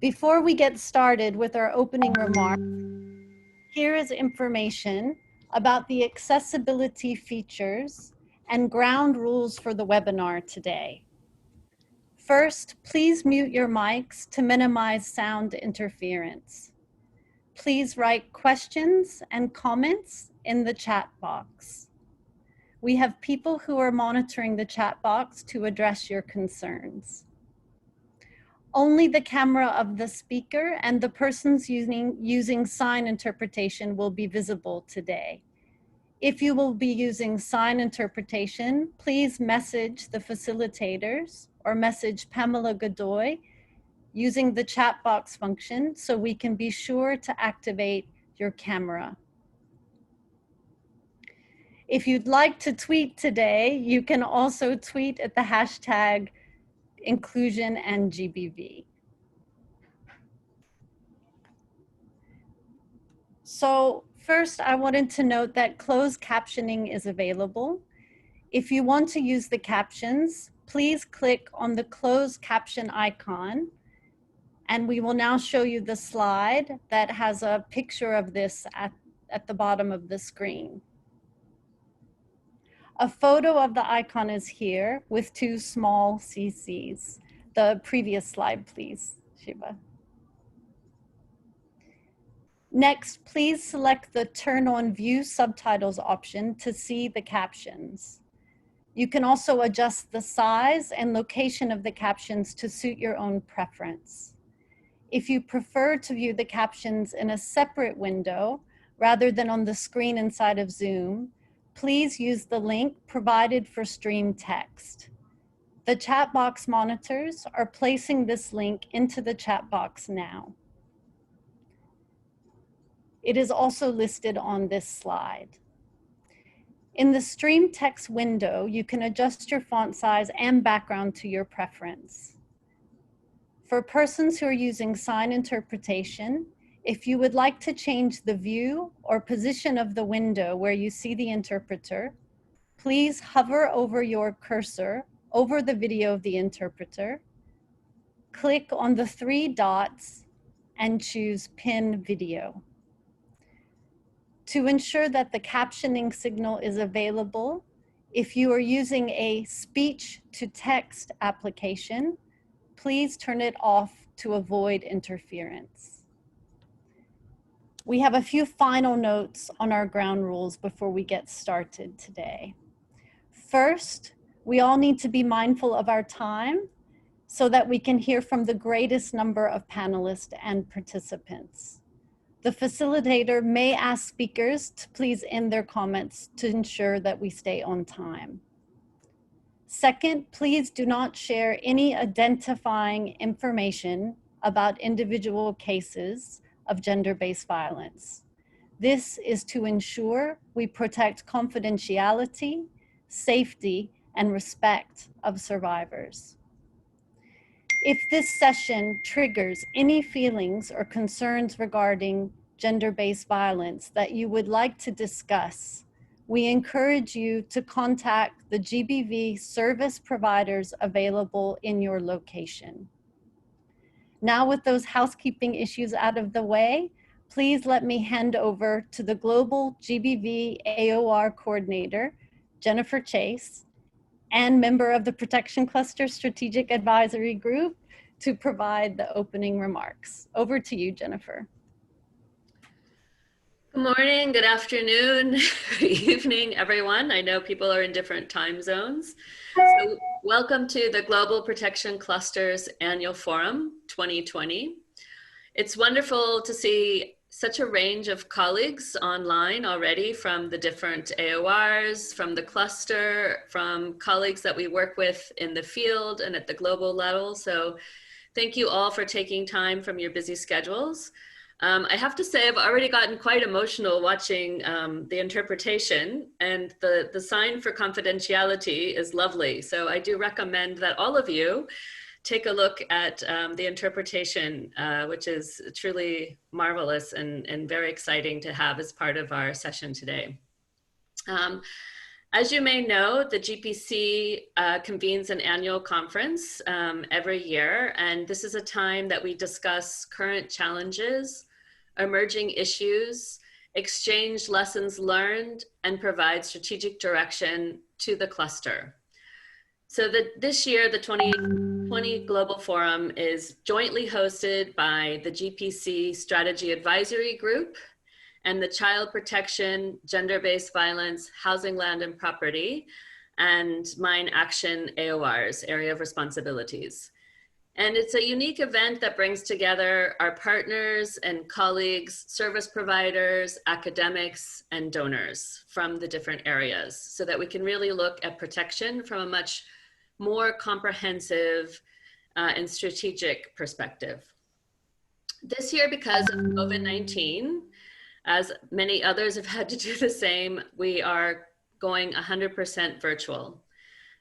Before we get started with our opening remarks, here is information about the accessibility features and ground rules for the webinar today. First, please mute your mics to minimize sound interference. Please write questions and comments in the chat box. We have people who are monitoring the chat box to address your concerns. Only the camera of the speaker and the persons using sign interpretation will be visible today. If you will be using sign interpretation, please message the facilitators or message Pamela Godoy using the chat box function so we can be sure to activate your camera. If you'd like to tweet today, you can also tweet at the hashtag inclusion and GBV. So first, I wanted to note that closed captioning is available. If you want to use the captions, please click on the closed caption icon, and we will now show you the slide that has a picture of this at the bottom of the screen. A photo of the icon is here with two small CCs. The previous slide, please, Shiva. Next, please select the Turn on View Subtitles option to see the captions. You can also adjust the size and location of the captions to suit your own preference. If you prefer to view the captions in a separate window rather than on the screen inside of Zoom, please use the link provided for stream text. The chat box monitors are placing this link into the chat box now. It is also listed on this slide. In the stream text window, you can adjust your font size and background to your preference. For persons who are using sign interpretation, if you would like to change the view or position of the window where you see the interpreter, please hover over your cursor over the video of the interpreter, click on the three dots, and choose Pin Video. To ensure that the captioning signal is available, if you are using a speech-to-text application, please turn it off to avoid interference. We have a few final notes on our ground rules before we get started today. First, we all need to be mindful of our time so that we can hear from the greatest number of panelists and participants. The facilitator may ask speakers to please end their comments to ensure that we stay on time. Second, please do not share any identifying information about individual cases of gender-based violence. This is to ensure we protect confidentiality, safety, and respect of survivors. If this session triggers any feelings or concerns regarding gender-based violence that you would like to discuss, we encourage you to contact the GBV service providers available in your location. Now, with those housekeeping issues out of the way, please let me hand over to the Global GBV AOR Coordinator, Jennifer Chase, and member of the Protection Cluster Strategic Advisory Group to provide the opening remarks. Over to you, Jennifer. Good morning, good afternoon, good evening, everyone. I know people are in different time zones. So welcome to the Global Protection Cluster's Annual Forum 2020. It's wonderful to see such a range of colleagues online already from the different AORs, from the cluster, from colleagues that we work with in the field and at the global level. So thank you all for taking time from your busy schedules. I have to say I've already gotten quite emotional watching the interpretation, and the sign for confidentiality is lovely. So I do recommend that all of you take a look at the interpretation, which is truly marvelous and very exciting to have as part of our session today. As you may know, the GPC convenes an annual conference every year, and this is a time that we discuss current challenges, emerging issues, exchange lessons learned, and provide strategic direction to the cluster. So this year, the 2020 Global Forum is jointly hosted by the GPC Strategy Advisory Group and the Child Protection, Gender-Based Violence, Housing, Land, and Property, and Mine Action AOR's Area of Responsibilities. And it's a unique event that brings together our partners and colleagues, service providers, academics, and donors from the different areas so that we can really look at protection from a much more comprehensive and strategic perspective. This year, because of COVID-19, as many others have had to do the same, we are going 100% virtual.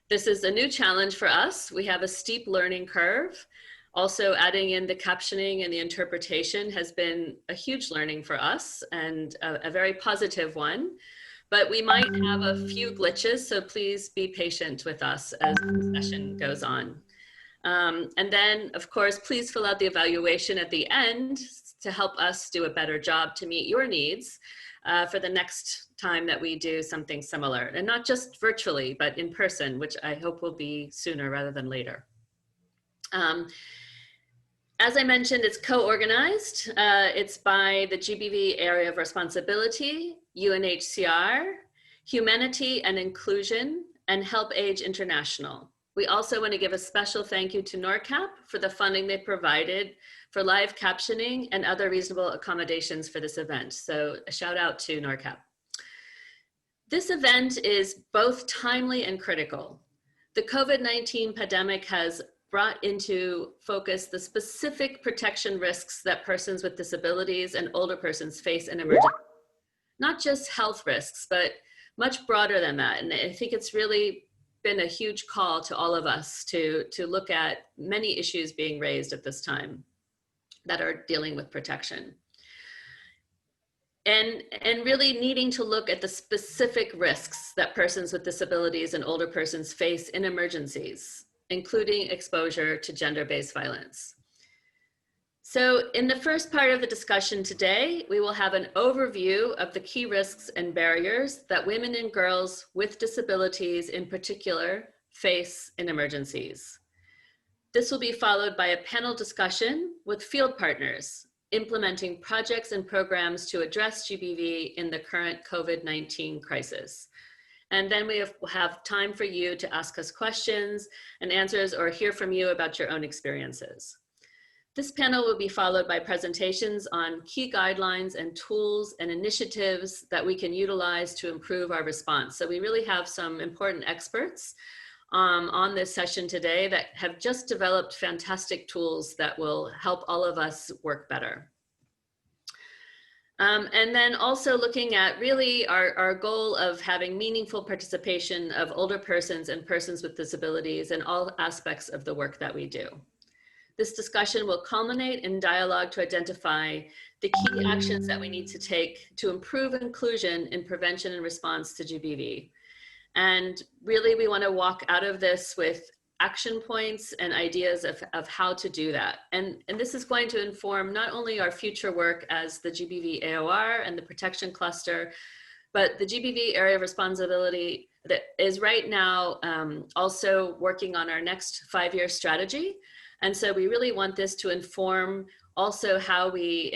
This is a new challenge for us. We have a steep learning curve. Also, adding in the captioning and the interpretation has been a huge learning for us and a very positive one. But we might have a few glitches, so please be patient with us as the session goes on. And then, of course, please fill out the evaluation at the end to help us do a better job to meet your needs for the next time that we do something similar. And not just virtually, but in person, which I hope will be sooner rather than later. As I mentioned, it's co-organized. It's by the GBV Area of Responsibility, UNHCR, Humanity and Inclusion, and Help Age International. We also want to give a special thank you to NORCAP for the funding they provided for live captioning and other reasonable accommodations for this event. So a shout out to NORCAP. This event is both timely and critical. The COVID-19 pandemic has brought into focus the specific protection risks that persons with disabilities and older persons face in emergency. Not just health risks, but much broader than that. And I think it's really been a huge call to all of us to look at many issues being raised at this time that are dealing with protection. And really needing to look at the specific risks that persons with disabilities and older persons face in emergencies, including exposure to gender-based violence. So in the first part of the discussion today, we will have an overview of the key risks and barriers that women and girls with disabilities in particular face in emergencies. This will be followed by a panel discussion with field partners implementing projects and programs to address GBV in the current COVID-19 crisis. And then we will have time for you to ask us questions and answers or hear from you about your own experiences. This panel will be followed by presentations on key guidelines and tools and initiatives that we can utilize to improve our response. So we really have some important experts on this session today that have just developed fantastic tools that will help all of us work better. And then also looking at really our goal of having meaningful participation of older persons and persons with disabilities in all aspects of the work that we do. This discussion will culminate in dialogue to identify the key actions that we need to take to improve inclusion in prevention and response to GBV. And really, we want to walk out of this with action points and ideas of how to do that. And this is going to inform not only our future work as the GBV AOR and the protection cluster, but the GBV area of responsibility that is right now also working on our next 5-year strategy. And so we really want this to inform also how we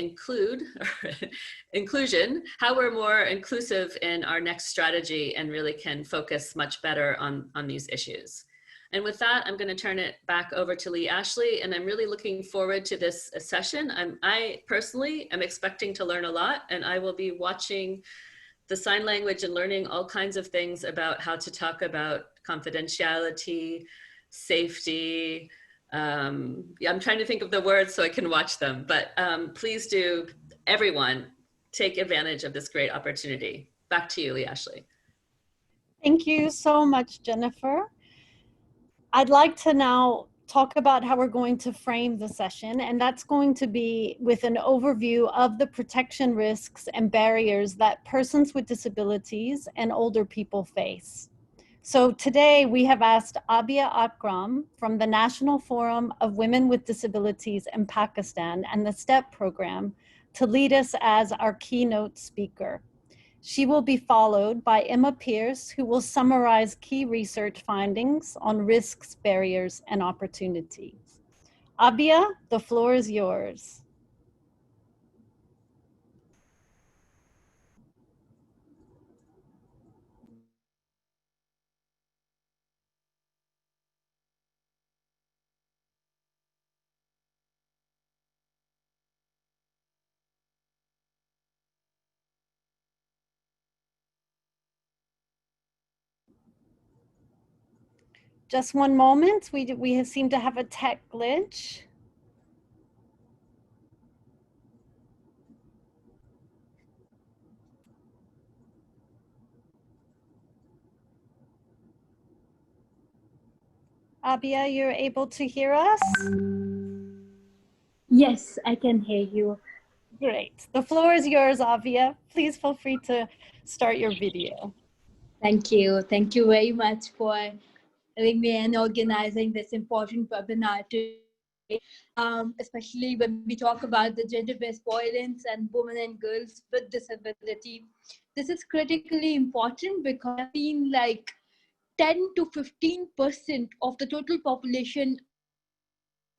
inclusion, how we're more inclusive in our next strategy and really can focus much better on these issues. And with that, I'm going to turn it back over to Lee Ashley, and I'm really looking forward to this session. I personally am expecting to learn a lot, and I will be watching the sign language and learning all kinds of things about how to talk about confidentiality, safety. Yeah, I'm trying to think of the words so I can watch them, but please do, everyone, take advantage of this great opportunity. Back to you, Lee Ashley. Thank you so much, Jennifer. I'd like to now talk about how we're going to frame the session, and that's going to be with an overview of the protection risks and barriers that persons with disabilities and older people face. So today we have asked Abia Akram from the National Forum of Women with Disabilities in Pakistan and the STEP program to lead us as our keynote speaker. She will be followed by Emma Pierce, who will summarize key research findings on risks, barriers, and opportunities. Abia, the floor is yours. Just one moment, we seem to have a tech glitch. Abia, you're able to hear us? Yes, I can hear you. Great. The floor is yours, Abia. Please feel free to start your video. Thank you. Thank you very much for having me and organizing this important webinar today. Especially when we talk about the gender-based violence and women and girls with disability. This is critically important because I've seen like 10 to 15% of the total population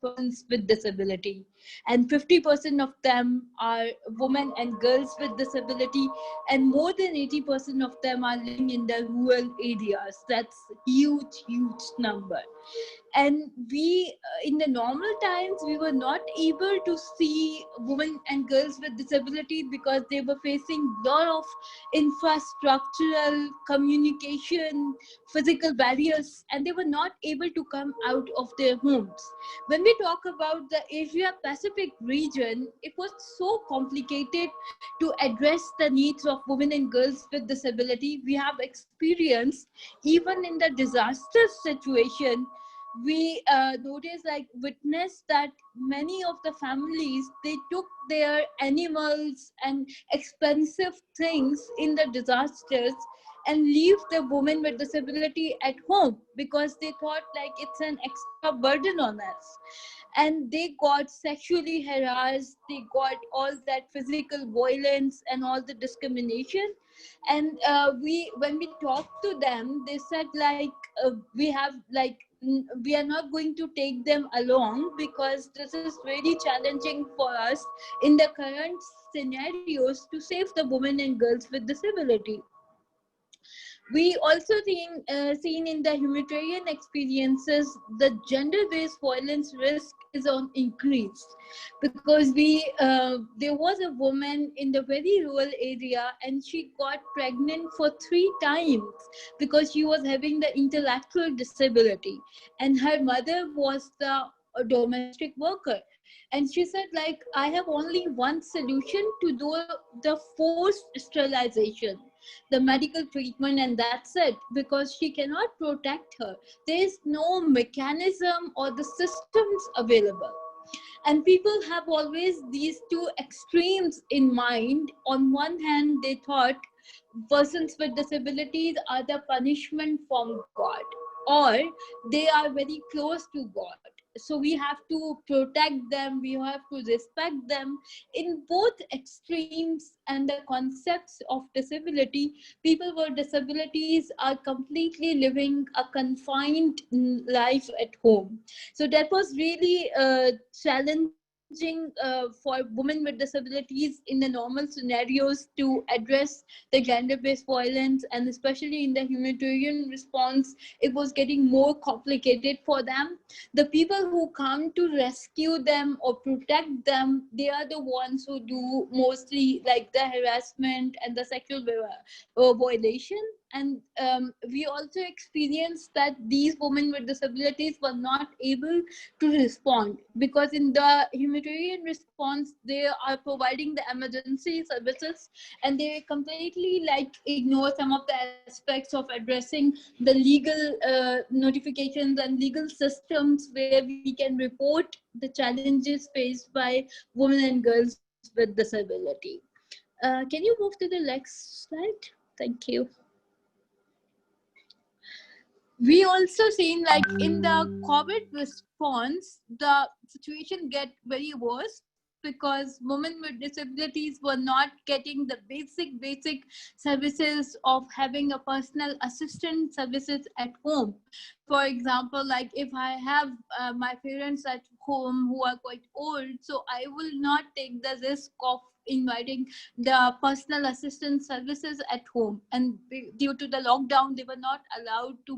persons with disability, and 50% of them are women and girls with disability, and more than 80% of them are living in the rural areas. That's huge number. And we in the normal times we were not able to see women and girls with disabilities because they were facing a lot of infrastructural, communication, physical barriers, and they were not able to come out of their homes. When we talk about the Asia Pacific region, it was so complicated to address the needs of women and girls with disability. We have experienced, even in the disaster situation, we witnessed that many of the families, they took their animals and expensive things in the disasters and leave the women with disability at home because they thought like it's an extra burden on us. And they got sexually harassed, they got all that physical violence and all the discrimination. And we when we talked to them, they said like we are not going to take them along because this is very challenging for us in the current scenarios to save the women and girls with disability. We also seen in the humanitarian experiences, the gender-based violence risk is on increase because there was a woman in the very rural area and she got pregnant for 3 times because she was having the intellectual disability, and her mother was a domestic worker. And she said like, I have only one solution to do the forced sterilization, the medical treatment, and that's it, because she cannot protect her. There is no mechanism or the systems available. And people have always these two extremes in mind. On one hand, they thought persons with disabilities are the punishment from God, or they are very close to God. So we have to protect them, we have to respect them. In both extremes and the concepts of disability, people with disabilities are completely living a confined life at home. So that was really challenging for women with disabilities in the normal scenarios to address the gender-based violence, and especially in the humanitarian response, it was getting more complicated for them. The people who come to rescue them or protect them, they are the ones who do mostly like the harassment and the sexual violation. And we also experienced that these women with disabilities were not able to respond, because in the humanitarian response they are providing the emergency services, and they completely like ignore some of the aspects of addressing the legal notifications and legal systems where we can report the challenges faced by women and girls with disability. Can you move to the next slide? Thank you. We also seen like in the COVID response, the situation get very worse because women with disabilities were not getting the basic services of having a personal assistant services at home. For example, like if I have my parents at home who are quite old, so I will not take the risk of inviting the personal assistance services at home, and due to the lockdown they were not allowed to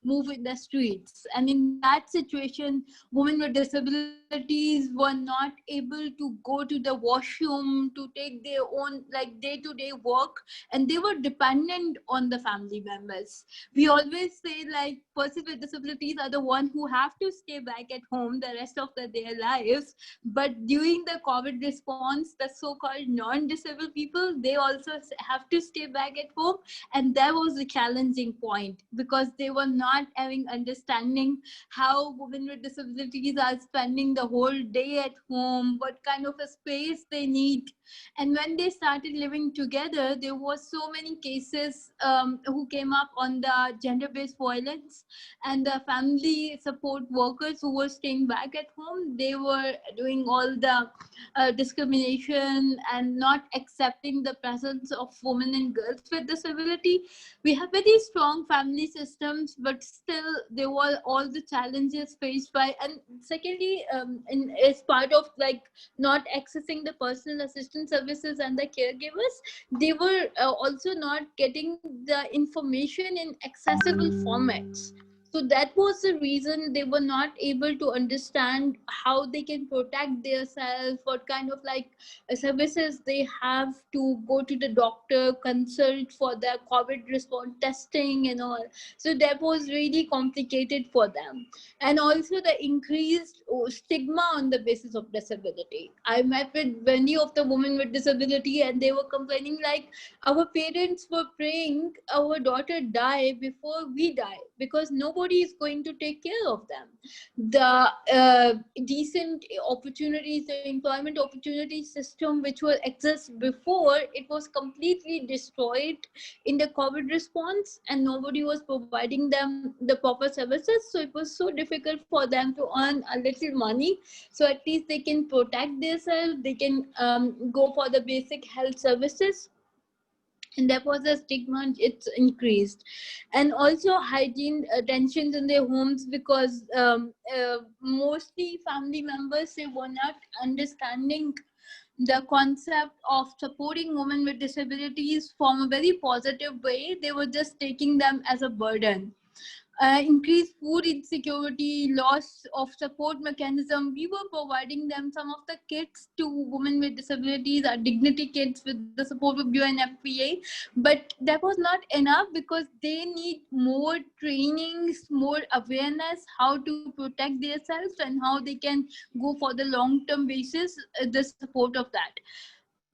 move in the streets. And in that situation, women with disabilities were not able to go to the washroom to take their own like day-to-day work, and they were dependent on the family members. We always say like persons with disabilities are the one who have to stay back at home the rest of their lives, but during the COVID response, the so-called non-disabled people, they also have to stay back at home. And that was the challenging point, because they were not having understanding how women with disabilities are spending the whole day at home, what kind of a space they need. And when they started living together, there was so many cases who came up on the gender-based violence, and the family support workers who were staying back at home, they were doing all the discrimination and not accepting the presence of women and girls with disability. We have very strong family systems, but still there were all the challenges faced by, and secondly, as part of like not accessing the personal assistance services and the caregivers, they were also not getting the information in accessible formats. So that was the reason they were not able to understand how they can protect themselves, what kind of like services they have to go to the doctor, consult for their COVID response testing and all. So that was really complicated for them. And also the increased stigma on the basis of disability. I met with many of the women with disability, and they were complaining like, our parents were praying our daughter die before we die, because nobody is going to take care of them. The decent opportunities, the employment opportunity system which will exist before, it was completely destroyed in the COVID response, and nobody was providing them the proper services. So it was so difficult for them to earn a little money, so at least they can protect themselves, they can go for the basic health services. And there was a stigma, it's increased. And also hygiene tensions in their homes, because mostly family members, they were not understanding the concept of supporting women with disabilities from a very positive way. They were just taking them as a burden. Increased food insecurity, loss of support mechanism. We were providing them some of the kits to women with disabilities, our dignity kits with the support of UNFPA, but that was not enough, because they need more trainings, more awareness, how to protect themselves and how they can go for the long-term basis, the support of that.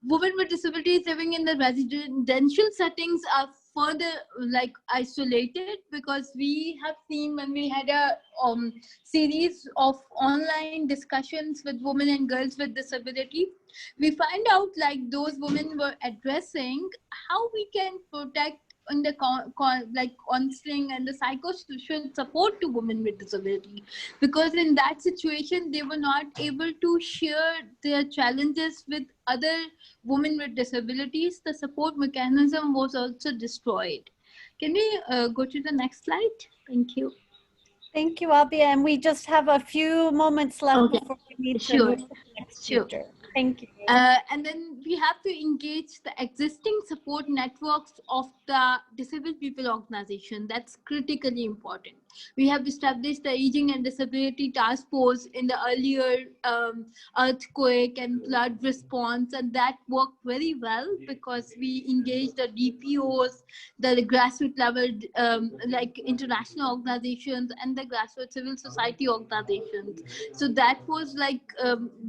Women with disabilities living in the residential settings are further like isolated, because we have seen when we had a series of online discussions with women and girls with disability, we find out like those women were addressing how we can protect in the like counseling and the psychosocial support to women with disability, because in that situation they were not able to share their challenges with other women with disabilities. The support mechanism was also destroyed. Can we go to the next slide? Thank you. Thank you, Abhi. And we just have a few moments left before we need to move to the next speaker. Thank you. And then we have to engage the existing support networks of the disabled people organization. That's critically important. We have established the Aging and Disability Task Force in the earlier earthquake and flood response, and that worked very well because we engaged the DPOs, the grassroots level, like international organizations and the grassroots civil society organizations. So that was like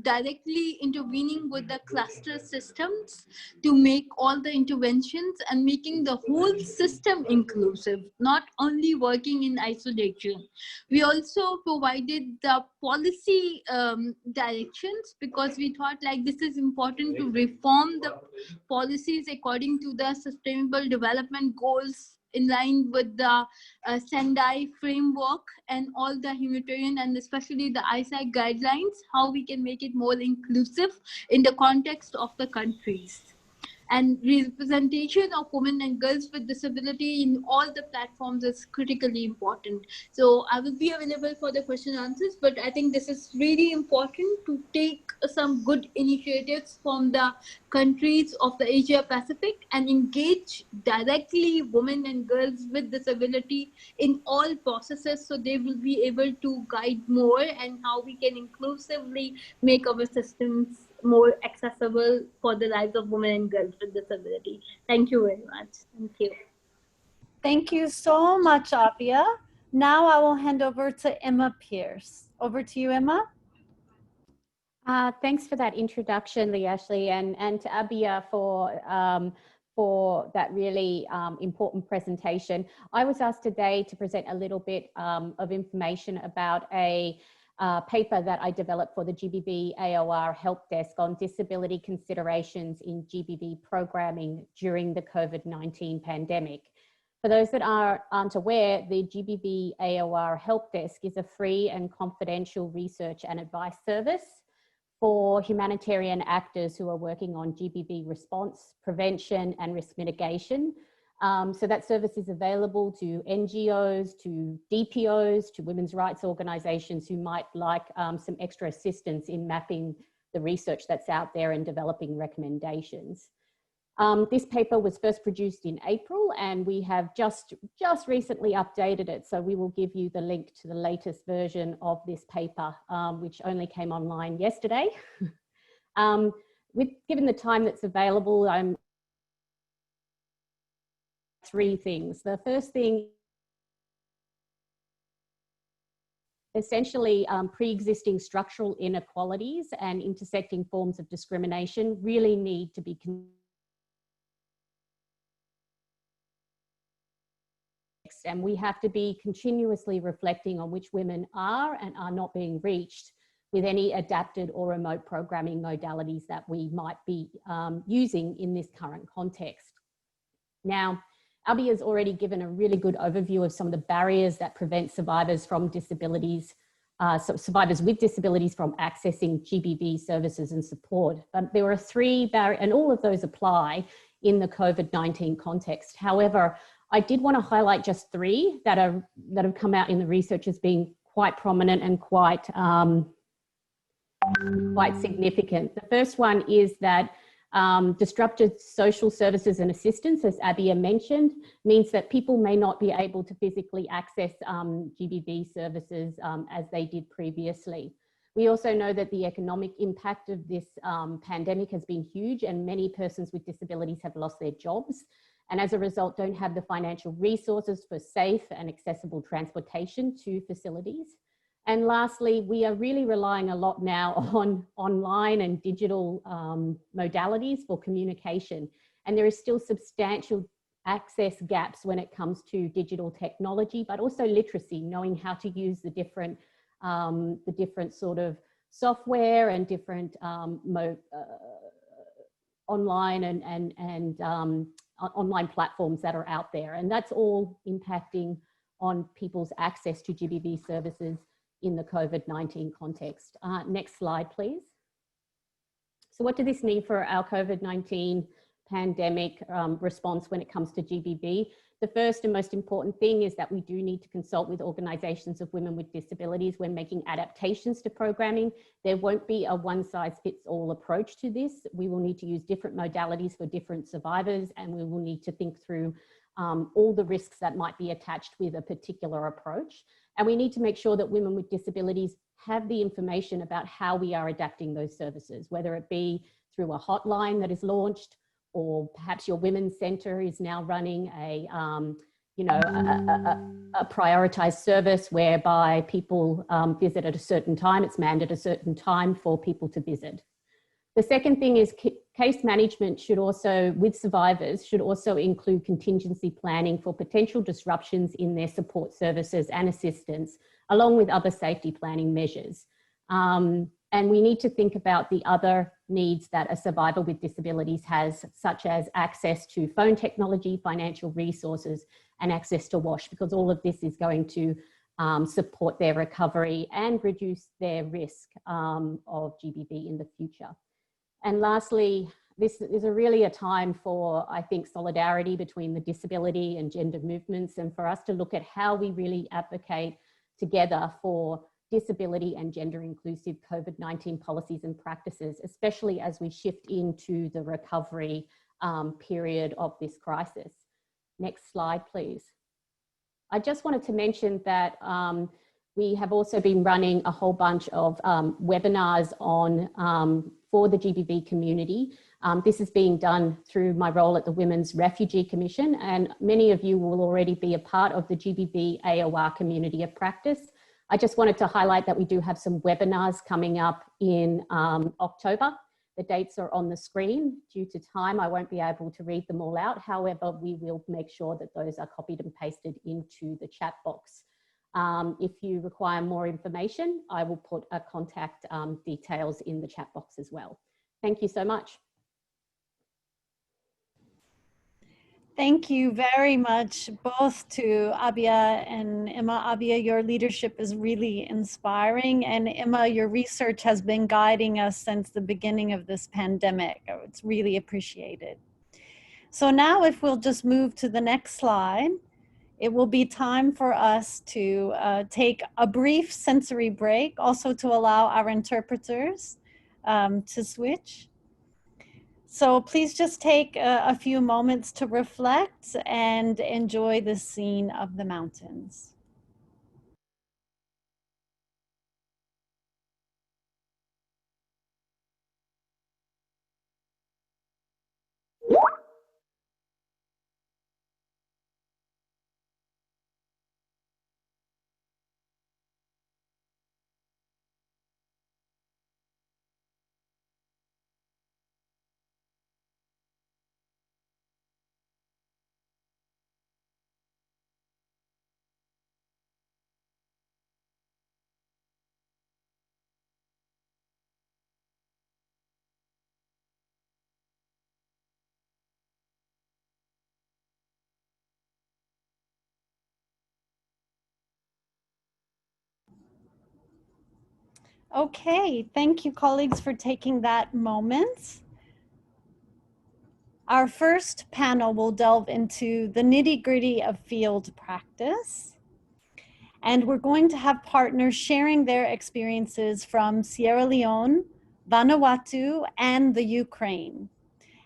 directly intervening with the cluster systems to make all the interventions and making the whole system inclusive, not only working in isolation. We also provided the policy directions because we thought like this is important to reform the policies according to the sustainable development goals in line with the Sendai framework and all the humanitarian and especially the IASC guidelines, how we can make it more inclusive in the context of the countries. And representation of women and girls with disability in all the platforms is critically important. So I will be available for the question and answers, but I think this is really important to take some good initiatives from the countries of the Asia Pacific and engage directly women and girls with disability in all processes so they will be able to guide more and how we can inclusively make our systems more accessible for the lives of women and girls with disability. Thank you very much. Thank you. Thank you so much, Abia. Now I will hand over to Emma Pierce. Over to you, Emma. Thanks for that introduction, Liashli, and to Abia for that really important presentation. I was asked today to present a little bit of information about a paper that I developed for the GBV AOR Help Desk on disability considerations in GBV programming during the COVID-19 pandemic. For those that aren't aware, the GBV AOR Help Desk is a free and confidential research and advice service for humanitarian actors who are working on GBV response, prevention, and risk mitigation. So that service is available to NGOs, to DPOs, to women's rights organizations who might like some extra assistance in mapping the research that's out there and developing recommendations. This paper was first produced in April and we have just recently updated it. So we will give you the link to the latest version of this paper, which only came online yesterday. Given the time that's available, I'm three things. The first thing, essentially pre-existing structural inequalities and intersecting forms of discrimination really need to be and we have to be continuously reflecting on which women are and are not being reached with any adapted or remote programming modalities that we might be using in this current context. Now, Abby has already given a really good overview of some of the barriers that prevent survivors from disabilities, survivors with disabilities from accessing GBV services and support. But there are three barriers, and all of those apply in the COVID-19 context. However, I did want to highlight just three that have come out in the research as being quite prominent and quite significant. The first one is that disrupted social services and assistance, as Abia mentioned, means that people may not be able to physically access GBV services as they did previously. We also know that the economic impact of this pandemic has been huge and many persons with disabilities have lost their jobs and as a result don't have the financial resources for safe and accessible transportation to facilities. And lastly, we are really relying a lot now on online and digital modalities for communication. And there is still substantial access gaps when it comes to digital technology, but also literacy, knowing how to use the different sort of software and different online and online platforms that are out there. And that's all impacting on people's access to GBV services in the COVID-19 context. Next slide, please. So what does this mean for our COVID-19 pandemic response when it comes to GBV? The first and most important thing is that we do need to consult with organisations of women with disabilities when making adaptations to programming. There won't be a one-size-fits-all approach to this. We will need to use different modalities for different survivors, and we will need to think through all the risks that might be attached with a particular approach. And we need to make sure that women with disabilities have the information about how we are adapting those services, whether it be through a hotline that is launched, or perhaps your women's centre is now running a prioritised service whereby people visit at a certain time. It's manned at a certain time for people to visit. The second thing is case management should also, with survivors, should also include contingency planning for potential disruptions in their support services and assistance, along with other safety planning measures. And we need to think about the other needs that a survivor with disabilities has, such as access to phone technology, financial resources, and access to WASH, because all of this is going to support their recovery and reduce their risk of GBV in the future. And lastly, this is really a time for, I think, solidarity between the disability and gender movements, and for us to look at how we really advocate together for disability and gender inclusive COVID-19 policies and practices, especially as we shift into the recovery period of this crisis. Next slide, please. I just wanted to mention that we have also been running a whole bunch of webinars on for the GBV community. This is being done through my role at the Women's Refugee Commission, and many of you will already be a part of the GBV AOR community of practice. I just wanted to highlight that we do have some webinars coming up in October. The dates are on the screen. Due to time, I won't be able to read them all out. However, we will make sure that those are copied and pasted into the chat box. If you require more information, I will put a contact details in the chat box as well. Thank you so much. Thank you very much, both to Abia and Emma. Abia, your leadership is really inspiring, and Emma, your research has been guiding us since the beginning of this pandemic. It's really appreciated. So now if we'll just move to the next slide, it will be time for us to take a brief sensory break, also to allow our interpreters to switch. So please just take a few moments to reflect and enjoy the scene of the mountains. Okay, thank you, colleagues, for taking that moment. Our first panel will delve into the nitty-gritty of field practice. And we're going to have partners sharing their experiences from Sierra Leone, Vanuatu, and the Ukraine.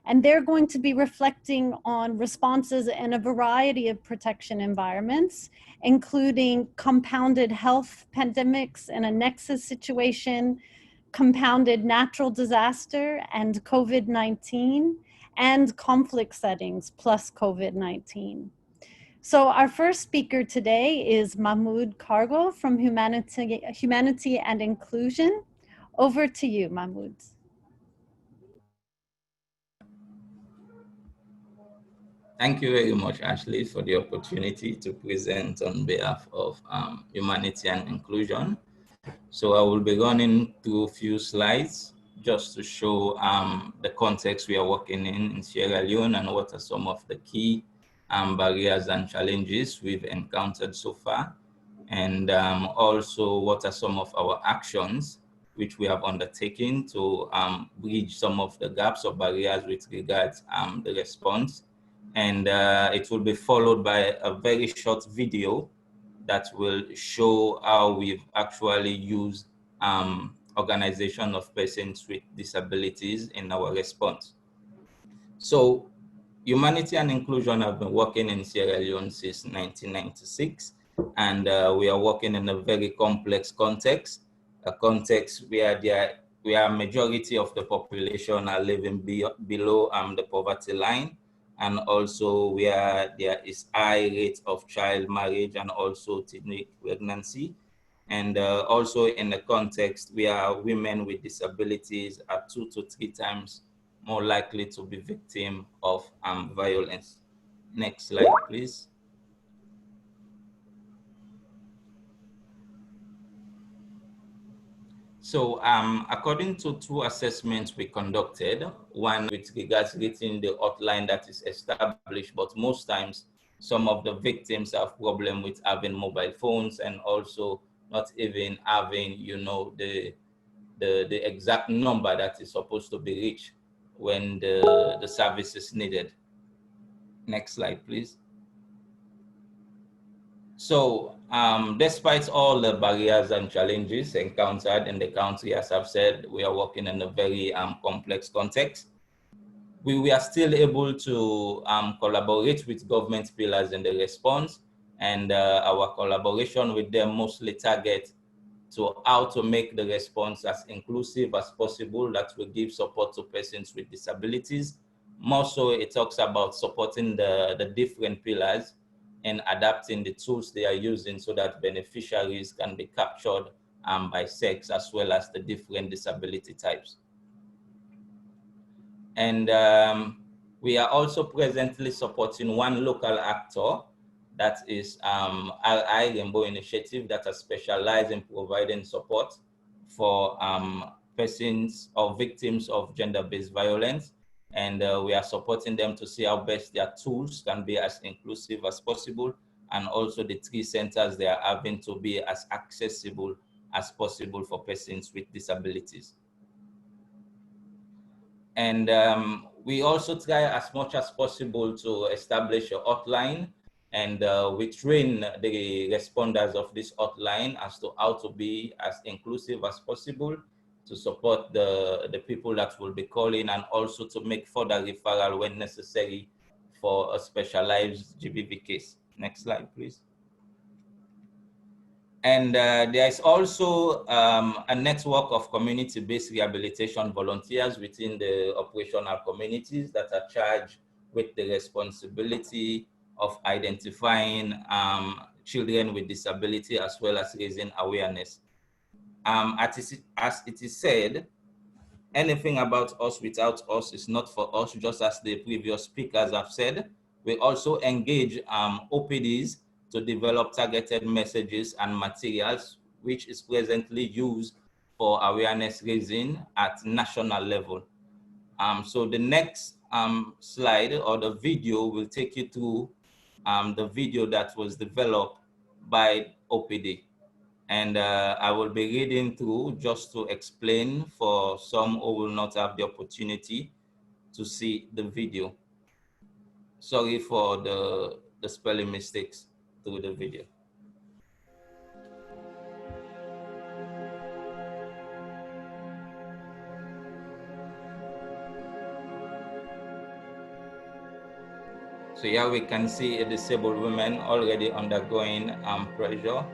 And they're going to be reflecting on responses in a variety of protection environments, including compounded health pandemics in a nexus situation, compounded natural disaster and COVID-19, and conflict settings plus COVID-19. So our first speaker today is Mahmoud Cargo from Humanity and Inclusion. Over to you, Mahmoud. Thank you very much, Ashley, for the opportunity to present on behalf of Humanity and Inclusion. So I will be running through a few slides just to show the context we are working in Sierra Leone and what are some of the key barriers and challenges we've encountered so far. And also what are some of our actions which we have undertaken to bridge some of the gaps or barriers with regards the response and it will be followed by a very short video that will show how we've actually used organization of persons with disabilities in our response. So Humanity and Inclusion have been working in Sierra Leone since 1996, and we are working in a very complex context, a context where where majority of the population are living below the poverty line, and also where there is high rate of child marriage and also teenage pregnancy, and also in a context where women with disabilities are 2 to 3 times more likely to be victim of violence. Next slide, please. So according to 2 assessments we conducted, one with regards getting the hotline that is established, but most times some of the victims have problem with having mobile phones and also not even having, you know, the exact number that is supposed to be reached when the service is needed. Next slide, please. So despite all the barriers and challenges encountered in the country, as I've said, we are working in a very complex context. We are still able to collaborate with government pillars in the response, and our collaboration with them mostly target to how to make the response as inclusive as possible that will give support to persons with disabilities. More so, it talks about supporting the different pillars and adapting the tools they are using so that beneficiaries can be captured by sex as well as the different disability types. And we are also presently supporting one local actor that is RI Rainbow Initiative that has specialized in providing support for persons or victims of gender-based violence. And we are supporting them to see how best their tools can be as inclusive as possible, and also the 3 centers they are having to be as accessible as possible for persons with disabilities. And we also try as much as possible to establish a hotline, and we train the responders of this hotline as to how to be as inclusive as possible to support the people that will be calling, and also to make further referral when necessary for a specialized GBV case. Next slide, please. And there is also a network of community-based rehabilitation volunteers within the operational communities that are charged with the responsibility of identifying children with disability as well as raising awareness. As it is said, anything about us without us is not for us, just as the previous speakers have said. We also engage OPDs to develop targeted messages and materials, which is presently used for awareness raising at national level. So the next slide or the video will take you through the video that was developed by OPD. And I will be reading through just to explain for some who will not have the opportunity to see the video. Sorry for the spelling mistakes through the video. So here we can see a disabled woman already undergoing pressure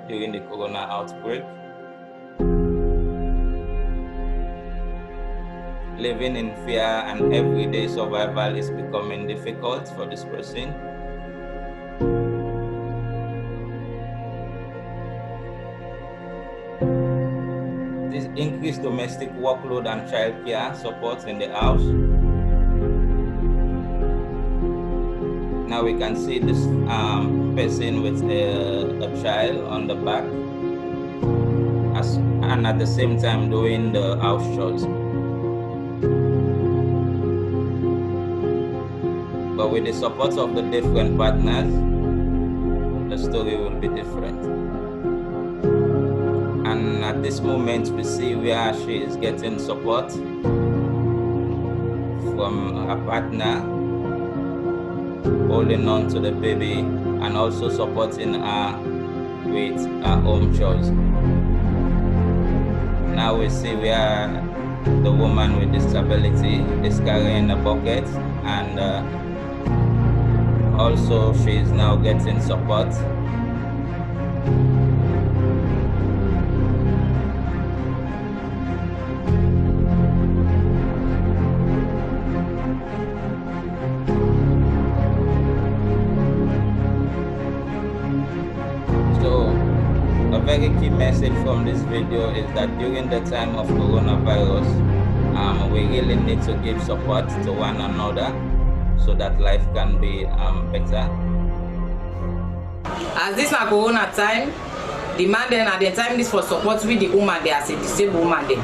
during the corona outbreak. Living in fear and everyday survival is becoming difficult for this person. This increased domestic workload and childcare support in the house. Now we can see this person with a child on the back, and at the same time doing the house chores. But with the support of the different partners, the story will be different. And at this moment, we see where she is getting support from a partner holding on to the baby, and also supporting her with her home chores. Now we see where the woman with disability is carrying a bucket, and also she is now getting support. So a very key message from this video is that during the time of coronavirus, we really need to give support to one another so that life can be better. As this na corona time, the man then at the time this for support with the woman there as a disabled woman there.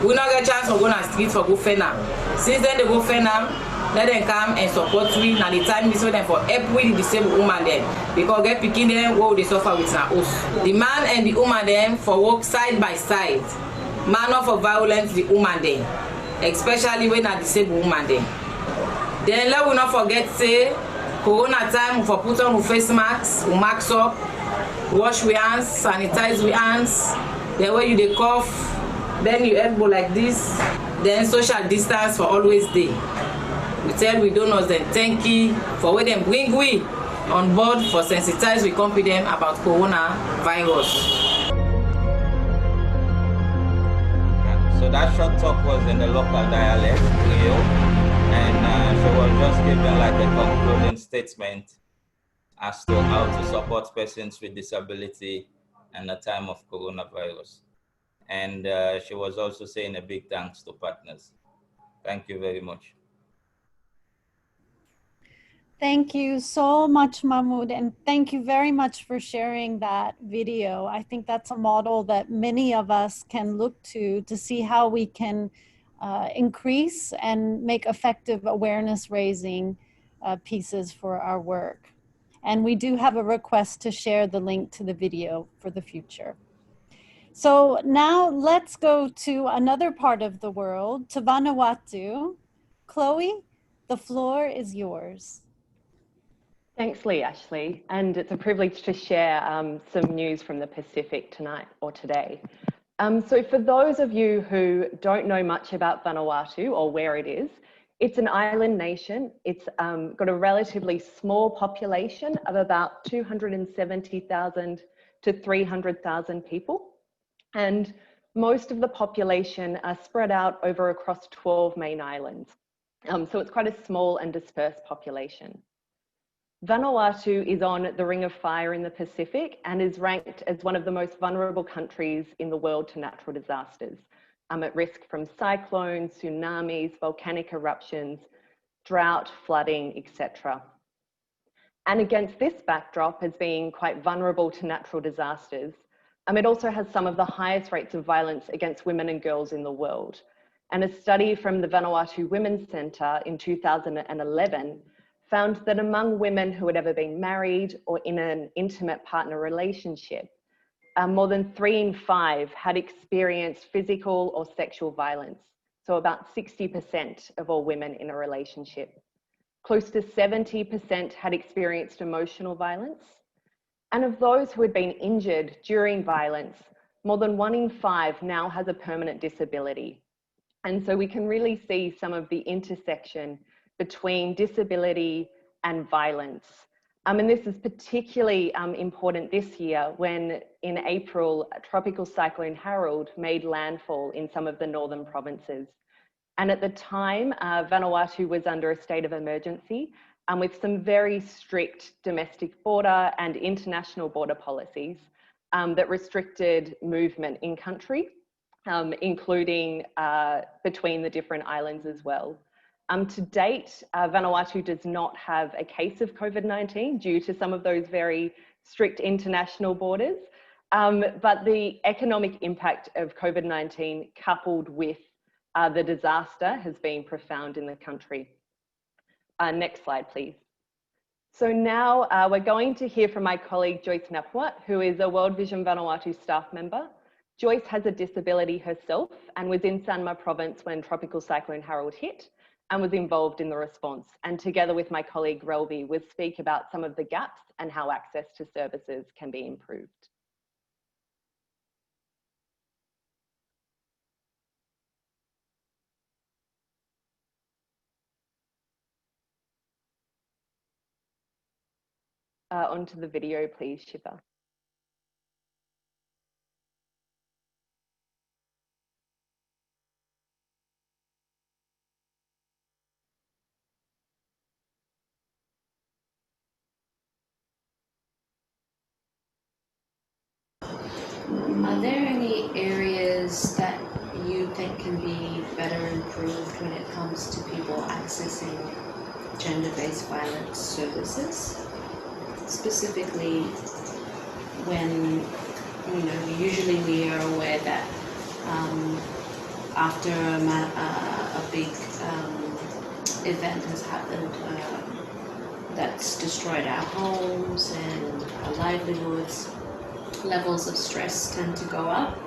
We not get chance to go on the street for go fena. Since then they go fena, let them come and support we. Now the time this for them for help with the disabled woman there. Because get picking them what they suffer with na us. The man and the woman them for work side by side. Man not for violence the woman there. Especially when a disabled woman there. Then let we not forget say corona time for put on face masks, we mask up, wash we hands, sanitize we hands. Then when you dey cough, then you elbow like this. Then social distance for always day. We tell we donors then thank you for what them bring we on board for sensitize we come with them about coronavirus. So that short talk was in the local dialect, Creole. And she was just giving like a concluding statement as to how to support persons with disability in the time of coronavirus. And she was also saying a big thanks to partners. Thank you very much. Thank you so much, Mahmoud, and thank you very much for sharing that video. I think that's a model that many of us can look to see how we can increase and make effective awareness raising pieces for our work. And we do have a request to share the link to the video for the future. So now let's go to another part of the world, to Vanuatu. Chloe, the floor is yours. Thanks, Lee, Ashley. And it's a privilege to share some news from the Pacific tonight or today. So for those of you who don't know much about Vanuatu or where it is, it's an island nation. It's got a relatively small population of about 270,000 to 300,000 people. And most of the population are spread out over across 12 main islands. So it's quite a small and dispersed population. Vanuatu is on the Ring of Fire in the Pacific and is ranked as one of the most vulnerable countries in the world to natural disasters, at risk from cyclones, tsunamis, volcanic eruptions, drought, flooding, etc. And against this backdrop as being quite vulnerable to natural disasters, it also has some of the highest rates of violence against women and girls in the world. And a study from the Vanuatu Women's Centre in 2011 found that among women who had ever been married or in an intimate partner relationship, more than 3 in 5 had experienced physical or sexual violence. So about 60% of all women in a relationship. Close to 70% had experienced emotional violence. And of those who had been injured during violence, more than 1 in 5 now has a permanent disability. And so we can really see some of the intersection between disability and violence. And this is particularly important this year when in April, Tropical Cyclone Harold made landfall in some of the northern provinces. And at the time, Vanuatu was under a state of emergency with some very strict domestic border and international border policies that restricted movement in country, including between the different islands as well. To date, Vanuatu does not have a case of COVID-19 due to some of those very strict international borders, but the economic impact of COVID-19 coupled with the disaster has been profound in the country. Next slide, please. So now we're going to hear from my colleague Joyce Napwat, who is a World Vision Vanuatu staff member. Joyce has a disability herself and was in Sanma province when Tropical Cyclone Harold hit. and was involved in the response. And together with my colleague Relby, we'll speak about some of the gaps and how access to services can be improved. Onto the video, please, Shiva. Are there any areas that you think can be better improved when it comes to people accessing gender-based violence services? Specifically, when, usually we are aware that after a big event has happened that's destroyed our homes and our livelihoods, levels of stress tend to go up.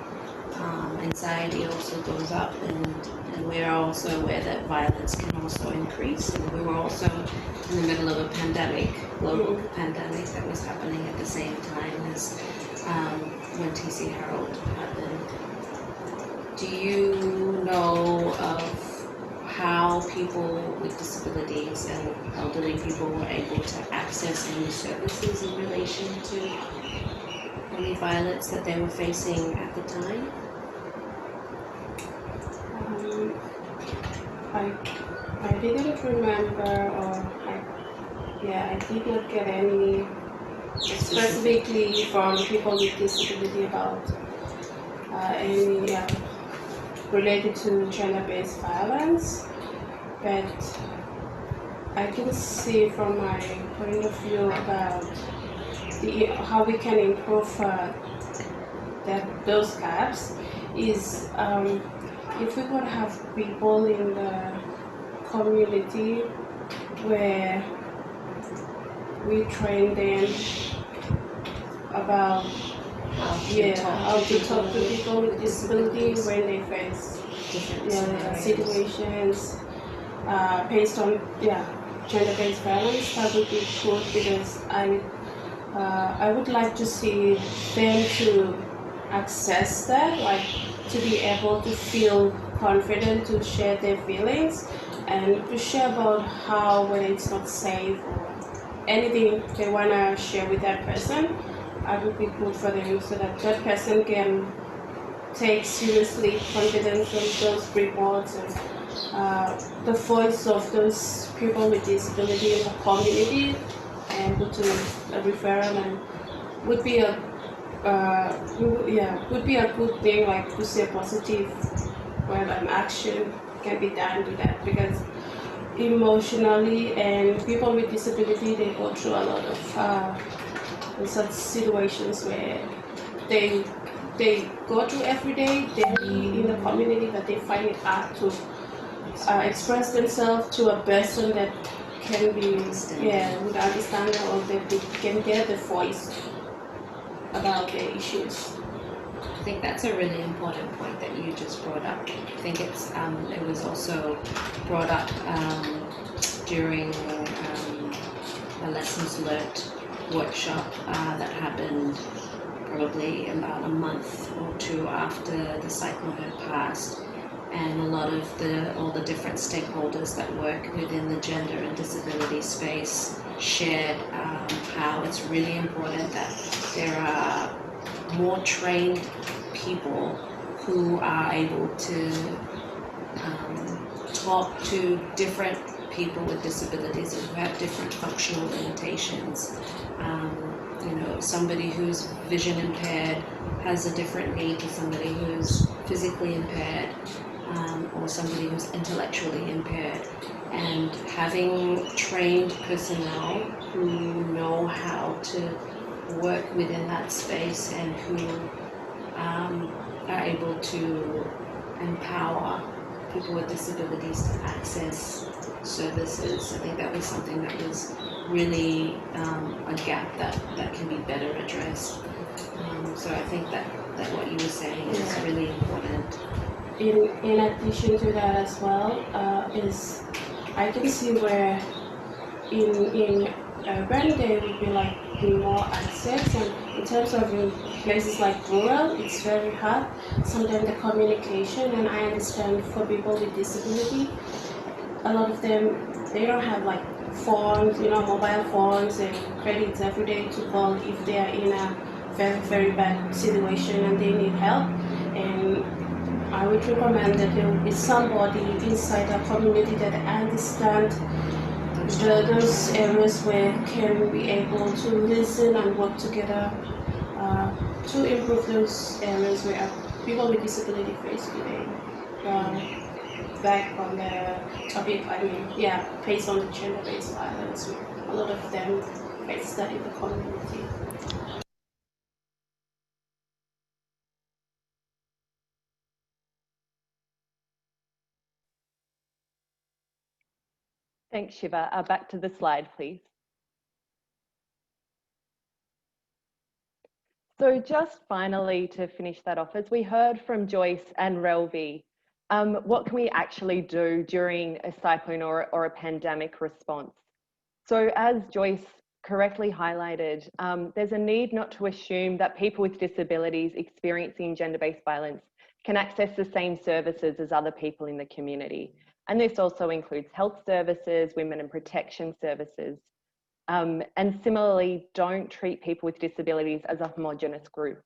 Anxiety also goes up, and we're also aware that violence can also increase. And we were also in the middle of a pandemic, global pandemic that was happening at the same time as when TC Herald happened. Do you know of how people with disabilities and elderly people were able to access any services in relation to any violence that they were facing at the time? I didn't remember, or I did not get any specifically from people with disability about any related to gender-based violence, but I can see from my point of view about how we can improve those gaps is if we could have people in the community where we train them about how to talk to people with disabilities when they face situations based on gender-based violence. That would be good, because I would like to see them to access that, like to be able to feel confident to share their feelings and to share about how, when it's not safe or anything they want to share with that person, I would be good for them, so that that person can take seriously confidence of those reports and the voice of those people with disability in the community, and go to a referral, and would be a good thing, like to see a positive action can be done to that, because emotionally and people with disability, they go through a lot of such situations where they go through every day daily in the community, but they find it hard to express themselves to a person that can be would understand them, or that they can get the voice about their issues. I think that's a really important point that you just brought up. I think it's it was also brought up during a lessons learned workshop that happened probably about a month or two after the cyclone had passed, and a lot of all the different stakeholders that work within the gender and disability space shared how it's really important that there are more trained people who are able to talk to different people with disabilities who have different functional limitations. Somebody who's vision impaired has a different need to somebody who's physically impaired, or somebody who's intellectually impaired. And having trained personnel who know how to work within that space and who are able to empower people with disabilities to access services. I think that was something that was really a gap that can be better addressed. So I think that what you were saying is really important. In addition to that as well, is I can see where in urban there would be like more access, and in terms of in places like rural, it's very hard. Sometimes the communication, and I understand for people with disability, a lot of them, they don't have like phones, mobile phones and credits every day to call if they are in a very, very bad situation and they need help. And I would recommend that there will be somebody inside a community that understands those areas where can be able to listen and work together to improve those areas where people with disability face today. Back on the topic, based on the gender-based violence, a lot of them face that in the community. Thanks, Shiva. Back to the slide, please. So just finally, to finish that off, as we heard from Joyce and Relvi, what can we actually do during a cyclone or a pandemic response? So as Joyce correctly highlighted, there's a need not to assume that people with disabilities experiencing gender-based violence can access the same services as other people in the community. And this also includes health services, women and protection services. And similarly, don't treat people with disabilities as a homogenous group.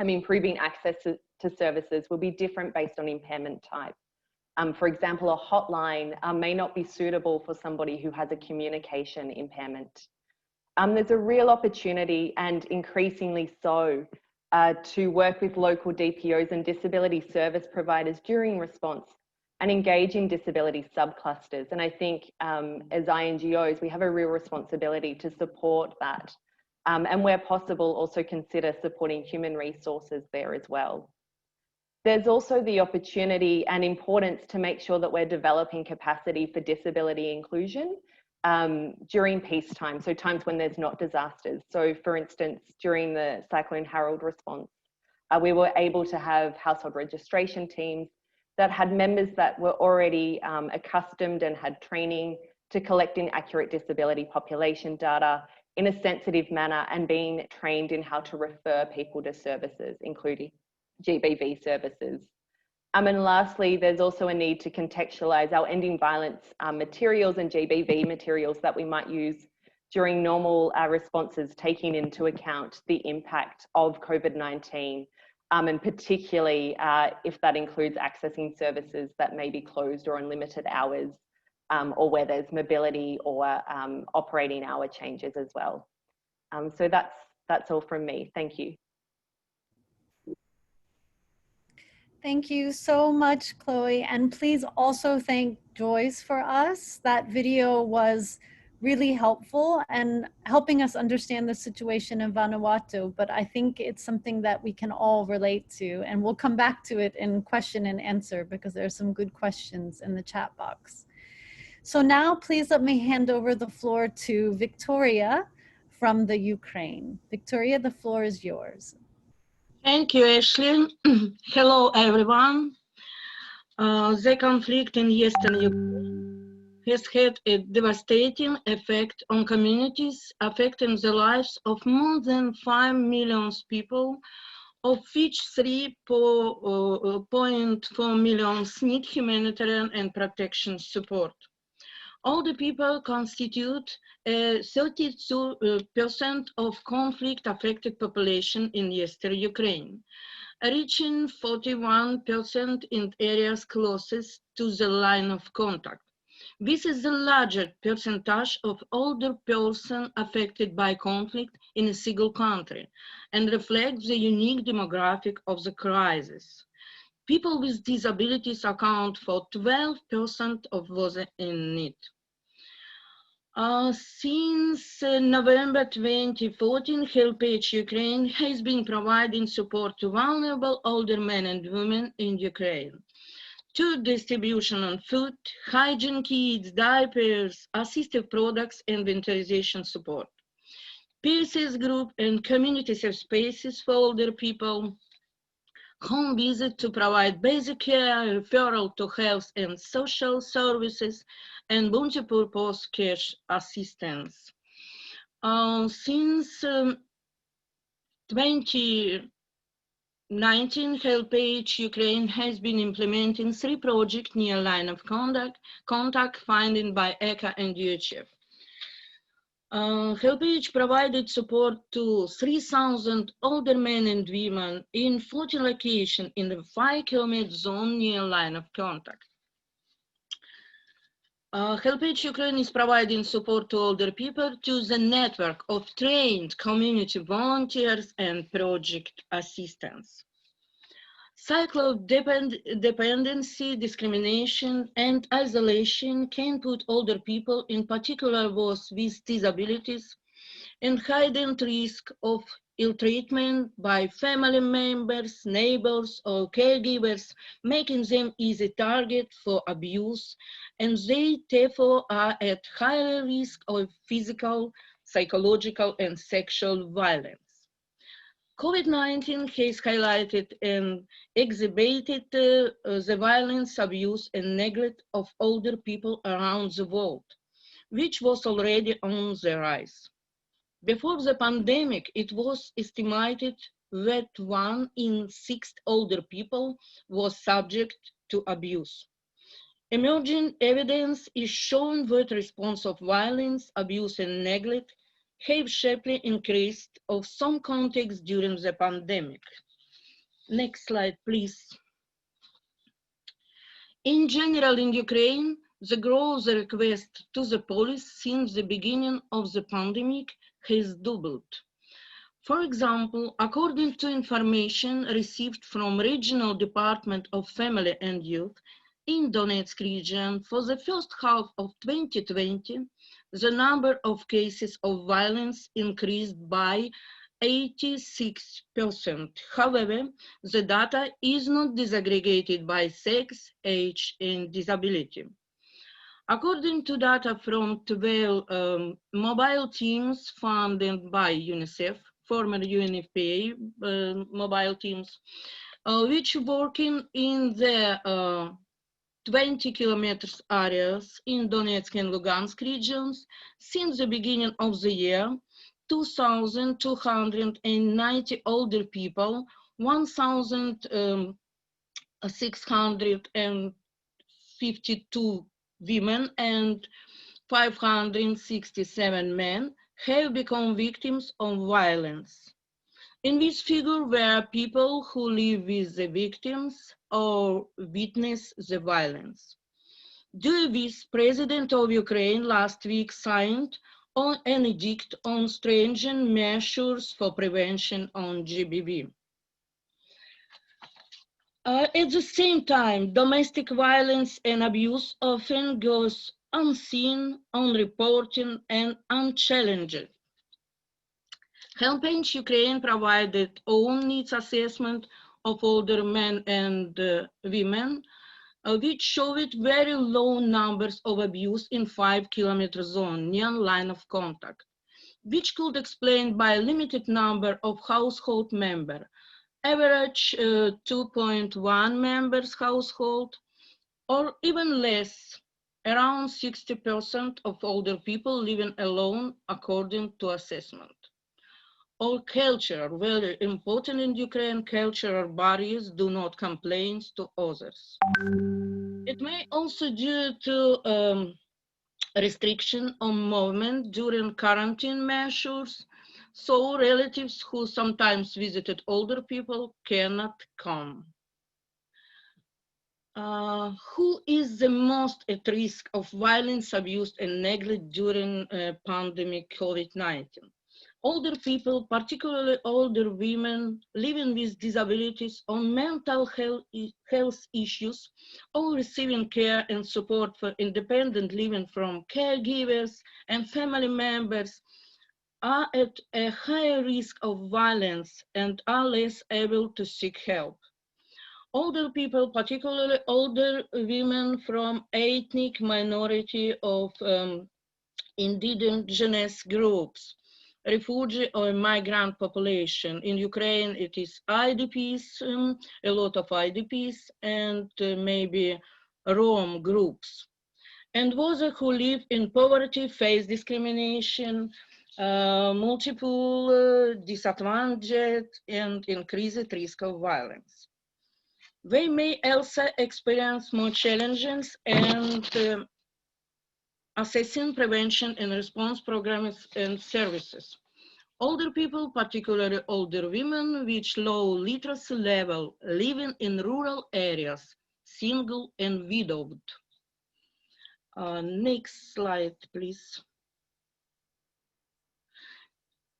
Improving access to services will be different based on impairment type. For example, a hotline may not be suitable for somebody who has a communication impairment. There's a real opportunity, and increasingly so, to work with local DPOs and disability service providers during response and engage in disability subclusters. And I think as INGOs, we have a real responsibility to support that. And where possible, also consider supporting human resources there as well. There's also the opportunity and importance to make sure that we're developing capacity for disability inclusion during peacetime, so times when there's not disasters. So for instance, during the Cyclone Harold response, we were able to have household registration teams that had members that were already accustomed and had training to collecting accurate disability population data in a sensitive manner, and being trained in how to refer people to services, including GBV services. And lastly, there's also a need to contextualize our ending violence materials and GBV materials that we might use during normal responses, taking into account the impact of COVID-19, and particularly if that includes accessing services that may be closed or on limited hours, or where there's mobility or operating hour changes as well. So that's all from me. Thank you. Thank you so much, Chloe. And please also thank Joyce for us. That video was really helpful and helping us understand the situation in Vanuatu, but I think it's something that we can all relate to, and we'll come back to it in question and answer because there are some good questions in the chat box. So now please let me hand over the floor to Victoria from the Ukraine. Victoria, the floor is yours. Thank you, Ashley. Hello, everyone. The conflict in Eastern Ukraine has had a devastating effect on communities, affecting the lives of more than 5 million people, of which 3.4 million need humanitarian and protection support. All the people constitute 32% of conflict-affected population in Eastern Ukraine, reaching 41% in areas closest to the line of contact. This is the largest percentage of older persons affected by conflict in a single country and reflects the unique demographic of the crisis. People with disabilities account for 12% of those in need. Since November 2014, HelpAge Ukraine has been providing support to vulnerable older men and women in Ukraine, to distribution of food, hygiene kits, diapers, assistive products, and winterization support. PSS group and community safe spaces for older people, home visit to provide basic care, referral to health and social services, and multi-purpose cash assistance. Since 2019, HelpAge Ukraine has been implementing 3 projects near line of contact funded by ECHA and UHF. HelpAge provided support to 3,000 older men and women in 40 locations in the 5-kilometer zone near line of contact. HelpAge Ukraine is providing support to older people to the network of trained community volunteers and project assistants. Cycle of dependency, discrimination, and isolation can put older people, in particular those with disabilities, in heightened risk of ill treatment by family members, neighbors, or caregivers, making them easy target for abuse, and they therefore are at higher risk of physical, psychological, and sexual violence. COVID-19 has highlighted and exacerbated the violence, abuse, and neglect of older people around the world, which was already on the rise. Before the pandemic, it was estimated that 1 in 6 older people was subject to abuse. Emerging evidence is showing that response of violence, abuse, and neglect have sharply increased of some contexts during the pandemic. Next slide, please. In general, in Ukraine, the growth request to the police since the beginning of the pandemic has doubled. For example, according to information received from Regional Department of Family and Youth in Donetsk region, for the first half of 2020, the number of cases of violence increased by 86%. However, the data is not disaggregated by sex, age, and disability. According to data from 12 mobile teams funded by UNICEF, former UNFPA mobile teams, which working in the 20 kilometers areas in Donetsk and Lugansk regions, since the beginning of the year, 2,290 older people, 1,652 women, and 567 men have become victims of violence. In this figure were people who live with the victims or witness the violence. Due to this, President of Ukraine last week signed an edict on stringent measures for prevention on GBV. At the same time, domestic violence and abuse often goes unseen, unreported, and unchallenged. HelpAge Ukraine provided own needs assessment of older men and women, which showed very low numbers of abuse in 5-kilometer zone near line of contact, which could explain by a limited number of household members, average 2.1 members household, or even less, around 60% of older people living alone according to assessment. All culture, very important in Ukraine, cultural barriers do not complain to others. It may also due to restriction on movement during quarantine measures, so relatives who sometimes visited older people cannot come. Who is the most at risk of violence, abuse, and neglect during pandemic COVID-19? Older people, particularly older women living with disabilities or mental health issues, or receiving care and support for independent living from caregivers and family members, are at a higher risk of violence and are less able to seek help. Older people, particularly older women from ethnic minority of indigenous groups, refugee or migrant population. In Ukraine, it is IDPs, a lot of IDPs, and maybe Rome groups. And those who live in poverty face discrimination, multiple disadvantage, and increased risk of violence. They may also experience more challenges and assessing prevention and response programs and services. Older people, particularly older women with low literacy level, living in rural areas, single and widowed. Next slide, please.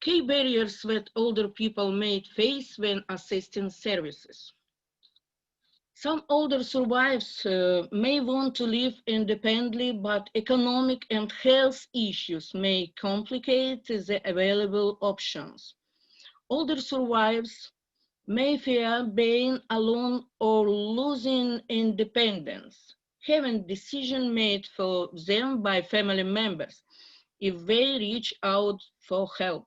Key barriers that older people may face when assisting services. Some older survivors may want to live independently, but economic and health issues may complicate the available options. Older survivors may fear being alone or losing independence, having decisions made for them by family members if they reach out for help.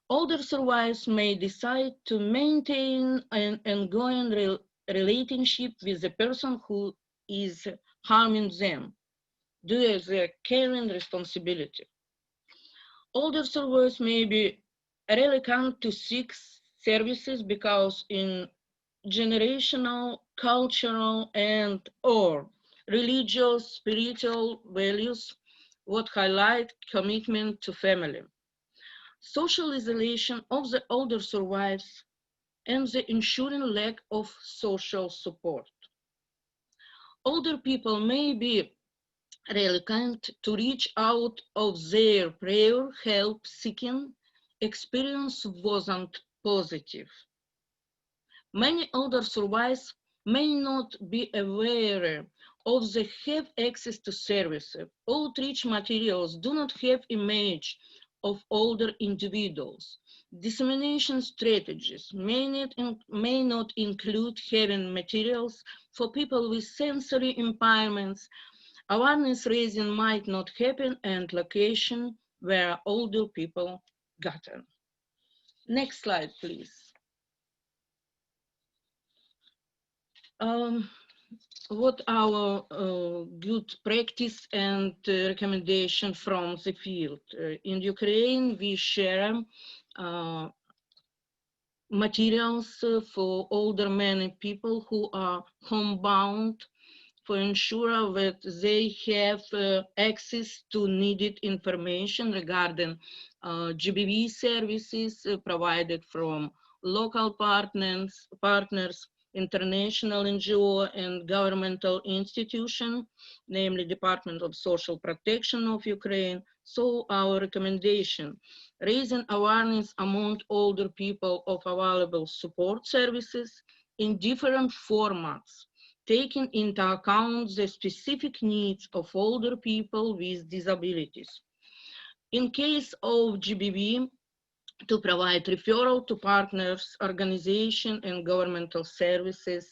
Older survivors may decide to maintain an ongoing relationship with the person who is harming them due to their caring responsibility. Older survivors may be reluctant to seek services because in generational, cultural, and or religious, spiritual values would highlight commitment to family. Social isolation of the older survivors and the ensuing lack of social support. Older people may be reluctant to reach out of their prior help-seeking experience wasn't positive. Many older survivors may not be aware of they have access to services. Outreach materials do not have image of older individuals. Dissemination strategies may not include having materials for people with sensory impairments. Awareness raising might not happen and location where older people gather. Next slide, please. What our good practice and recommendation from the field. In Ukraine, we share materials for older men people who are homebound to ensure that they have access to needed information regarding GBV services provided from local partners, international NGO and governmental institution, namely Department of Social Protection of Ukraine. So our recommendation, raising awareness among older people of available support services in different formats, taking into account the specific needs of older people with disabilities. In case of GBV, to provide referral to partners, organization and governmental services,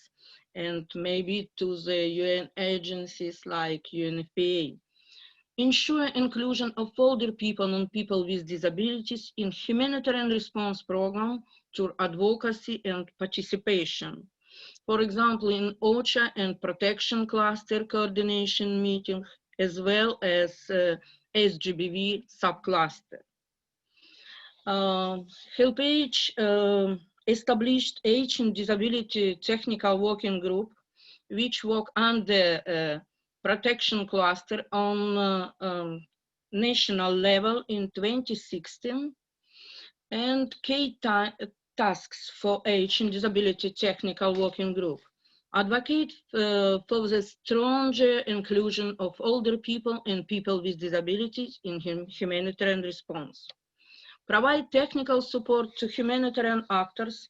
and maybe to the UN agencies like UNFPA. Ensure inclusion of older people and people with disabilities in humanitarian response program through advocacy and participation. For example, in OCHA and protection cluster coordination meeting, as well as SGBV subcluster. HelpAge established Age and Disability Technical Working Group, which work under protection cluster on national level in 2016, and key tasks for Age and Disability Technical Working Group. Advocate for the stronger inclusion of older people and people with disabilities in humanitarian response. Provide technical support to humanitarian actors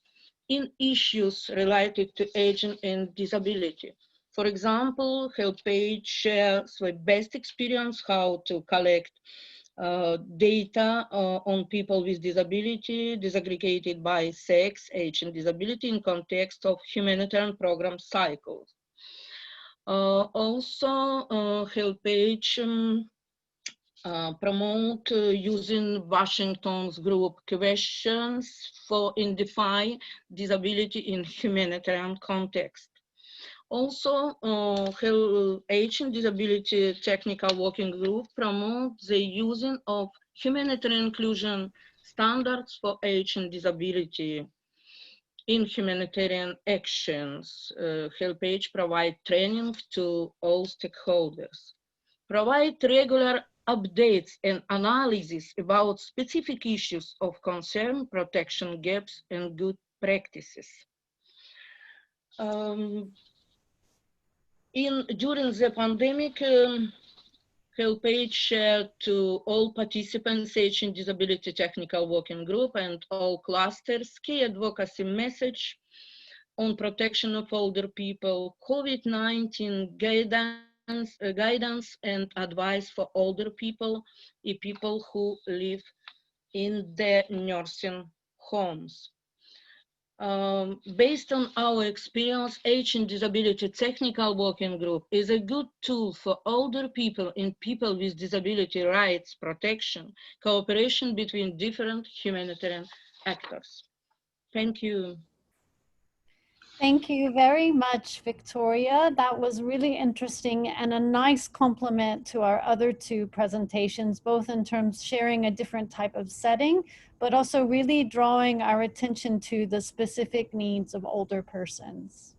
in issues related to aging and disability. For example, HelpAge shares the best experience how to collect data on people with disability, disaggregated by sex, age, and disability in context of humanitarian program cycles. Also, HelpAge promote using Washington's group questions for identify disability in humanitarian context. Also, H Disability Technical Working Group promotes the using of humanitarian inclusion standards for H and disability in humanitarian actions. HelpH provide training to all stakeholders, provide regular updates and analysis about specific issues of concern, protection gaps, and good practices. During the pandemic, HelpH shared to all participants in Disability Technical Working Group and all clusters key advocacy message on protection of older people, COVID-19 guidance and advice for older people and people who live in their nursing homes. Based on our experience, H and Disability Technical Working Group is a good tool for older people and people with disability rights protection, cooperation between different humanitarian actors. Thank you. Thank you very much, Victoria. That was really interesting and a nice complement to our other two presentations, both in terms of sharing a different type of setting, but also really drawing our attention to the specific needs of older persons.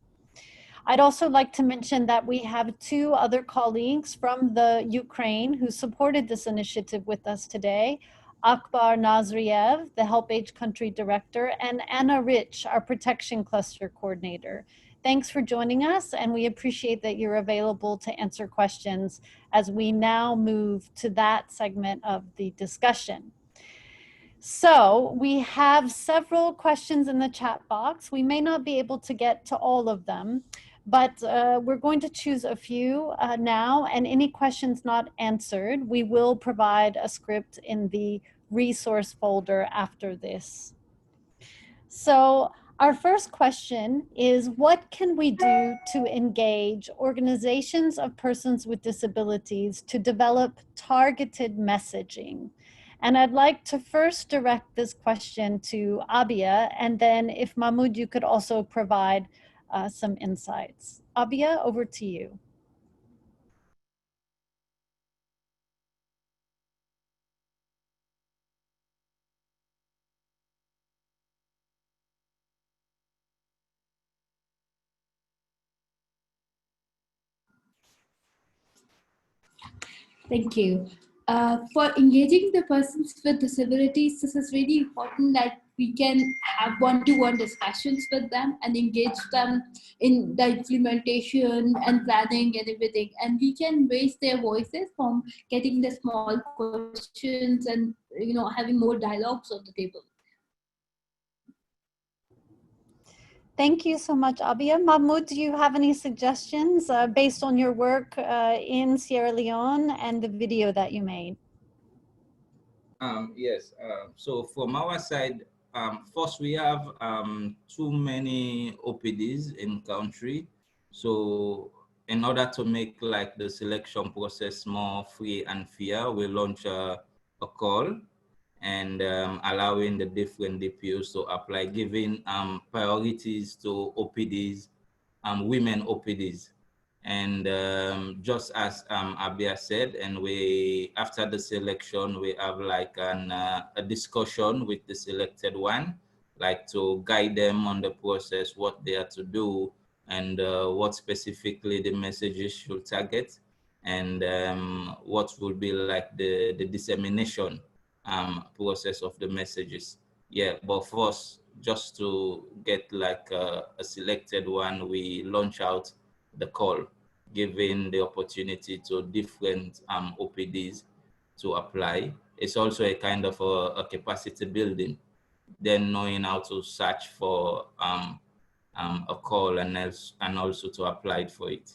I'd also like to mention that we have two other colleagues from the Ukraine who supported this initiative with us today. Akbar Nazriev, the HelpH Country Director, and Anna Rich, our Protection Cluster Coordinator. Thanks for joining us, and we appreciate that you're available to answer questions as we now move to that segment of the discussion. So we have several questions in the chat box. We may not be able to get to all of them, but we're going to choose a few now, and any questions not answered, we will provide a script in the resource folder after this. So our first question is, what can we do to engage organizations of persons with disabilities to develop targeted messaging? And I'd like to first direct this question to Abia, and then if Mahmoud, you could also provide some insights. Abia, over to you. Thank you. For engaging the persons with disabilities, this is really important that we can have one-to-one discussions with them and engage them in the implementation and planning and everything. And we can raise their voices from getting the small questions and having more dialogues on the table. Thank you so much, Abia. Mahmoud, do you have any suggestions based on your work in Sierra Leone and the video that you made? Yes, so from our side, first we have too many OPDs in country. So in order to make like the selection process more free and fair, we launch a call and allowing the different DPOs to apply, giving priorities to OPDs, women OPDs. And just as Abia said, and we, after the selection, we have like a discussion with the selected one, like to guide them on the process, what they are to do, and what specifically the messages should target, and what will be like the dissemination process of the messages. Yeah, but first, just to get like a selected one, we launch out the call, giving the opportunity to different OPDs to apply. It's also a kind of a capacity building, then knowing how to search for a call and also to apply for it.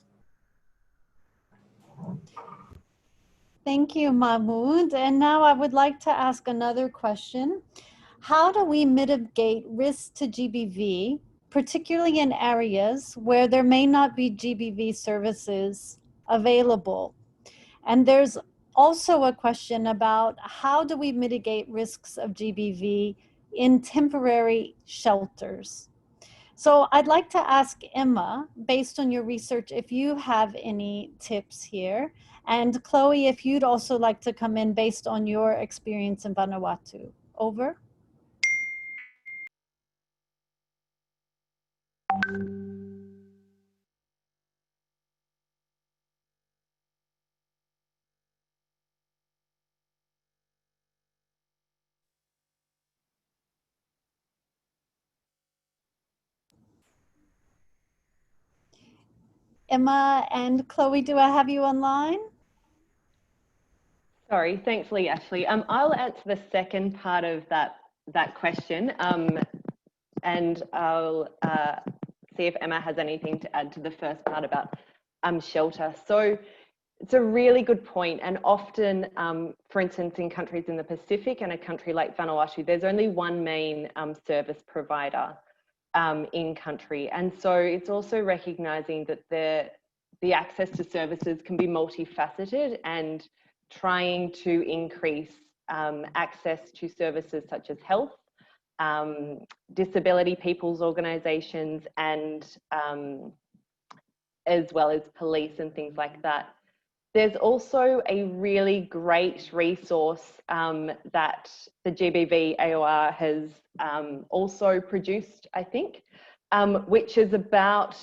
Thank you, Mahmoud. And now I would like to ask another question. How do we mitigate risks to GBV, particularly in areas where there may not be GBV services available? And there's also a question about how do we mitigate risks of GBV in temporary shelters. So I'd like to ask Emma, based on your research, if you have any tips here. And Chloe, if you'd also like to come in based on your experience in Vanuatu. Over. Emma and Chloe, do I have you online? Sorry, thanks, Lee, Ashley. I'll answer the second part of that question, and I'll see if Emma has anything to add to the first part about shelter. So it's a really good point, and often, for instance, in countries in the Pacific and a country like Vanuatu, there's only one main service provider in country, and so it's also recognising that the access to services can be multifaceted, and trying to increase access to services such as health, disability people's organisations, and as well as police and things like that. There's also a really great resource that the GBV AOR has also produced, I think, which is about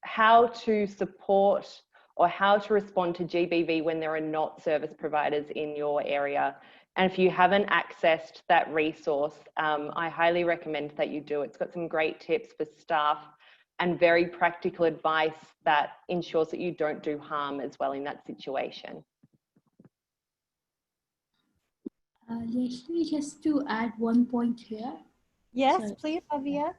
how to support or how to respond to GBV when there are not service providers in your area. And if you haven't accessed that resource, I highly recommend that you do. It's got some great tips for staff and very practical advice that ensures that you don't do harm as well in that situation. Leslie, just to add one point here. Yes, Sorry. please, Avia.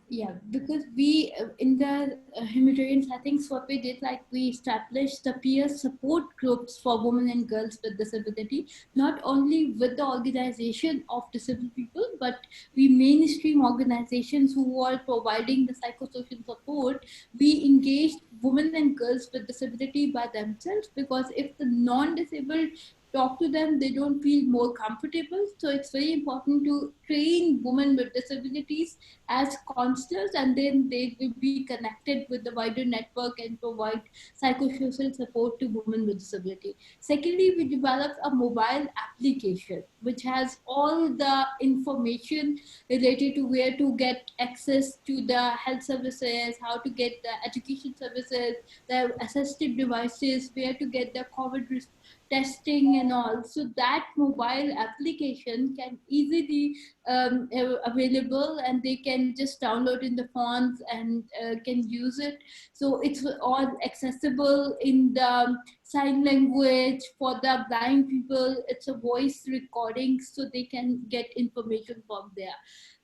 Yeah, because we in the humanitarian settings, what we did, like we established the peer support groups for women and girls with disability, not only with the organization of disabled people, but we mainstream organizations who are providing the psychosocial support. We engaged women and girls with disability by themselves, because if the non-disabled talk to them, they don't feel more comfortable. So it's very important to train women with disabilities as counselors, and then they will be connected with the wider network and provide psychosocial support to women with disability. Secondly, we developed a mobile application which has all the information related to where to get access to the health services, how to get the education services, the assistive devices, where to get the COVID testing and all. So that mobile application can easily available, and they can just download in the phones and can use it. So it's all accessible in the sign language for the blind people. It's a voice recording, so they can get information from there.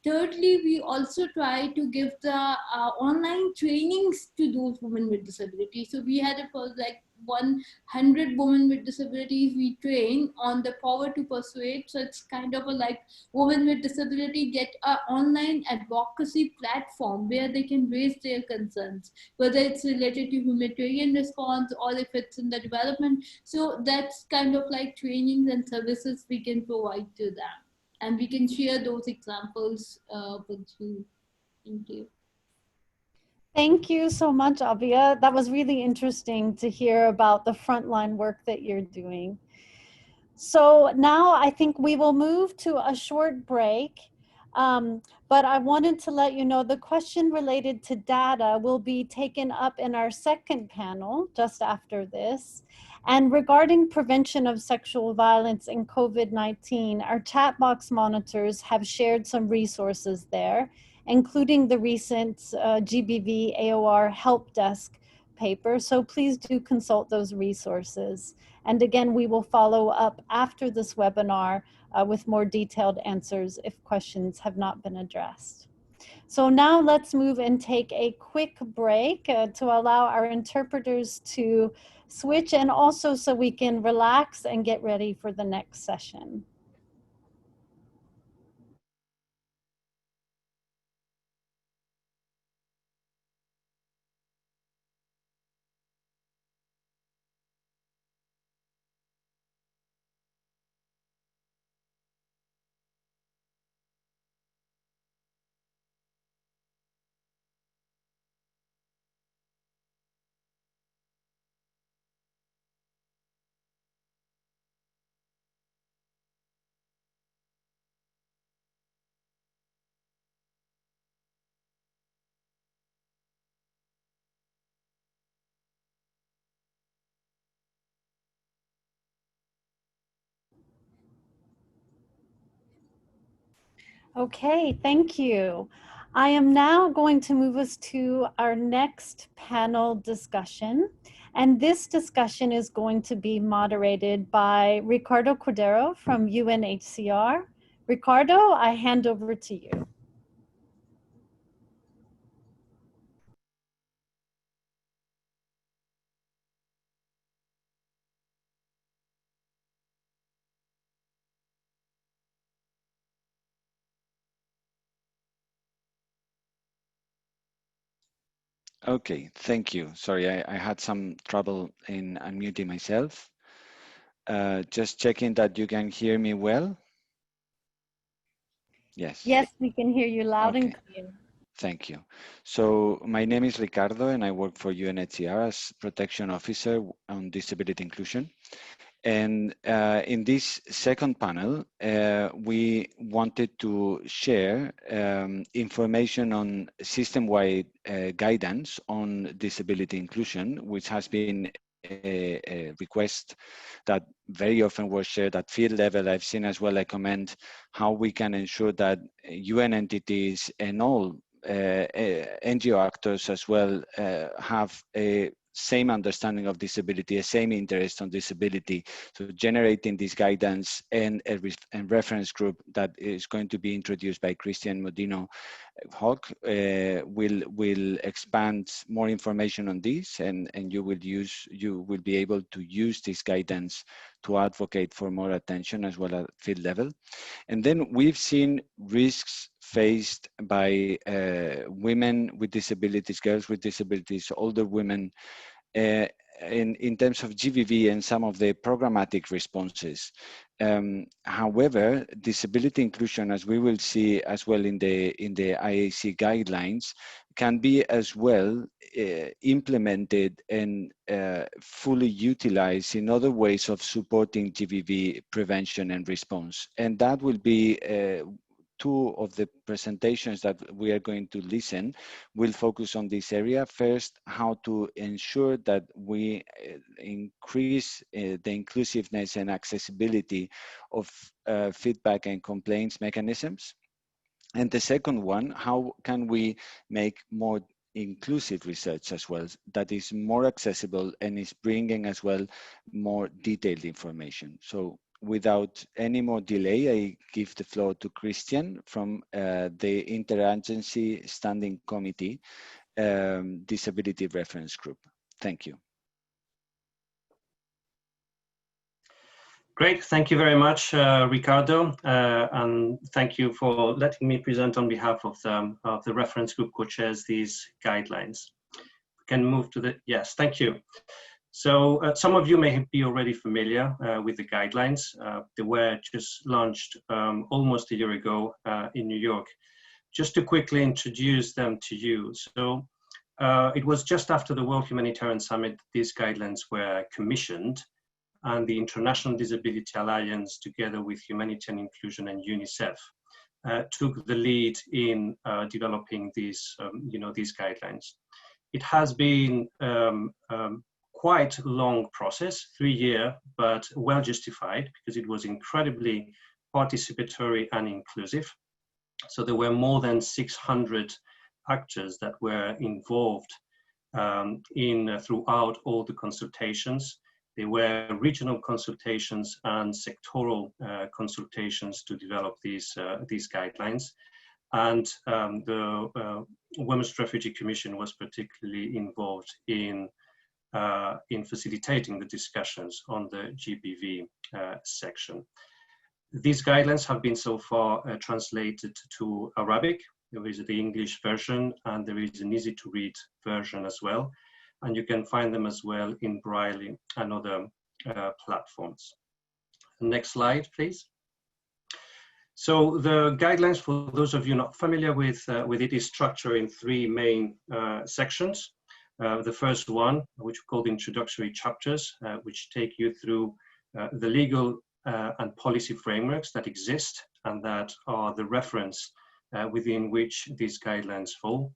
Thirdly, we also try to give the online trainings to those women with disabilities. So we had like 100 women with disabilities we train on the Power to Persuade. So it's kind of a like women with disability get an online advocacy platform where they can raise their concerns, whether it's related to humanitarian response or if it's in the development. So that's kind of like trainings and services we can provide to them. And we can share those examples with you. Thank you. Thank you so much, Avia. That was really interesting to hear about the frontline work that you're doing. So now I think we will move to a short break. But I wanted to let you know the question related to data will be taken up in our second panel just after this. And regarding prevention of sexual violence in COVID-19, our chat box monitors have shared some resources there, including the recent GBV AOR help desk paper. So please do consult those resources. And again, we will follow up after this webinar with more detailed answers if questions have not been addressed. So now let's move and take a quick break to allow our interpreters to switch, and also so we can relax and get ready for the next session. Okay, thank you. I am now going to move us to our next panel discussion. And this discussion is going to be moderated by Ricardo Cordero from UNHCR. Ricardo, I hand over to you. Okay, thank you. Sorry, I had some trouble in unmuting myself. Just checking that you can hear me well. Yes. Yes, we can hear you loud and Okay, clear. thank you. So my name is Ricardo and I work for UNHCR as Protection Officer on Disability Inclusion. And in this second panel, we wanted to share information on system-wide guidance on disability inclusion, which has been a request that very often was shared at field level. I've seen as well a comment how we can ensure that UN entities and all NGO actors as well have a same understanding of disability, a same interest on disability. So generating this guidance and a reference group that is going to be introduced by Christian Modino Hawk will expand more information on this, and you will be able to use this guidance to advocate for more attention as well at field level. And then we've seen risks faced by women with disabilities, girls with disabilities, older women, in terms of GBV and some of the programmatic responses. However, disability inclusion, as we will see as well in the IAC guidelines, can be as well implemented and fully utilized in other ways of supporting GBV prevention and response. And that will be two of the presentations that we are going to listen will focus on this area. First, how to ensure that we increase the inclusiveness and accessibility of feedback and complaints mechanisms. And the second one, how can we make more inclusive research as well that is more accessible and is bringing as well more detailed information. So without any more delay, I give the floor to Christian from the Interagency Standing Committee Disability Reference Group. Thank you. Great, thank you very much, Ricardo, and thank you for letting me present on behalf of the reference group co-chairs these guidelines. We can move to the, yes, thank you. So some of you may be already familiar with the guidelines. They were just launched almost a year ago in New York. Just to quickly introduce them to you. So it was just after the World Humanitarian Summit these guidelines were commissioned, and the International Disability Alliance, together with Humanitarian Inclusion and UNICEF, took the lead in developing these, these guidelines. It has been quite a long process, 3 years, but well justified because it was incredibly participatory and inclusive. So there were more than 600 actors that were involved throughout all the consultations. There were regional consultations and sectoral consultations to develop these guidelines. And the Women's Refugee Commission was particularly involved in facilitating the discussions on the GBV section. These guidelines have been so far translated to Arabic. There is the English version and there is an easy to read version as well. And you can find them as well in Braille and other platforms. Next slide, please. So the guidelines, for those of you not familiar with it, is structured in 3 main sections. The first one, which we call the introductory chapters, which take you through the legal and policy frameworks that exist and that are the reference within which these guidelines fall.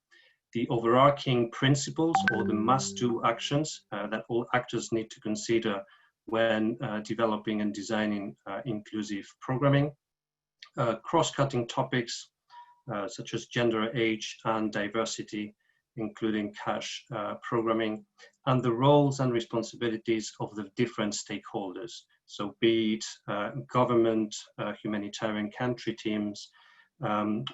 The overarching principles or the must-do actions that all actors need to consider when developing and designing inclusive programming. cross-cutting topics such as gender, age, and diversity, including cash programming, and the roles and responsibilities of the different stakeholders. So be it government, humanitarian country teams,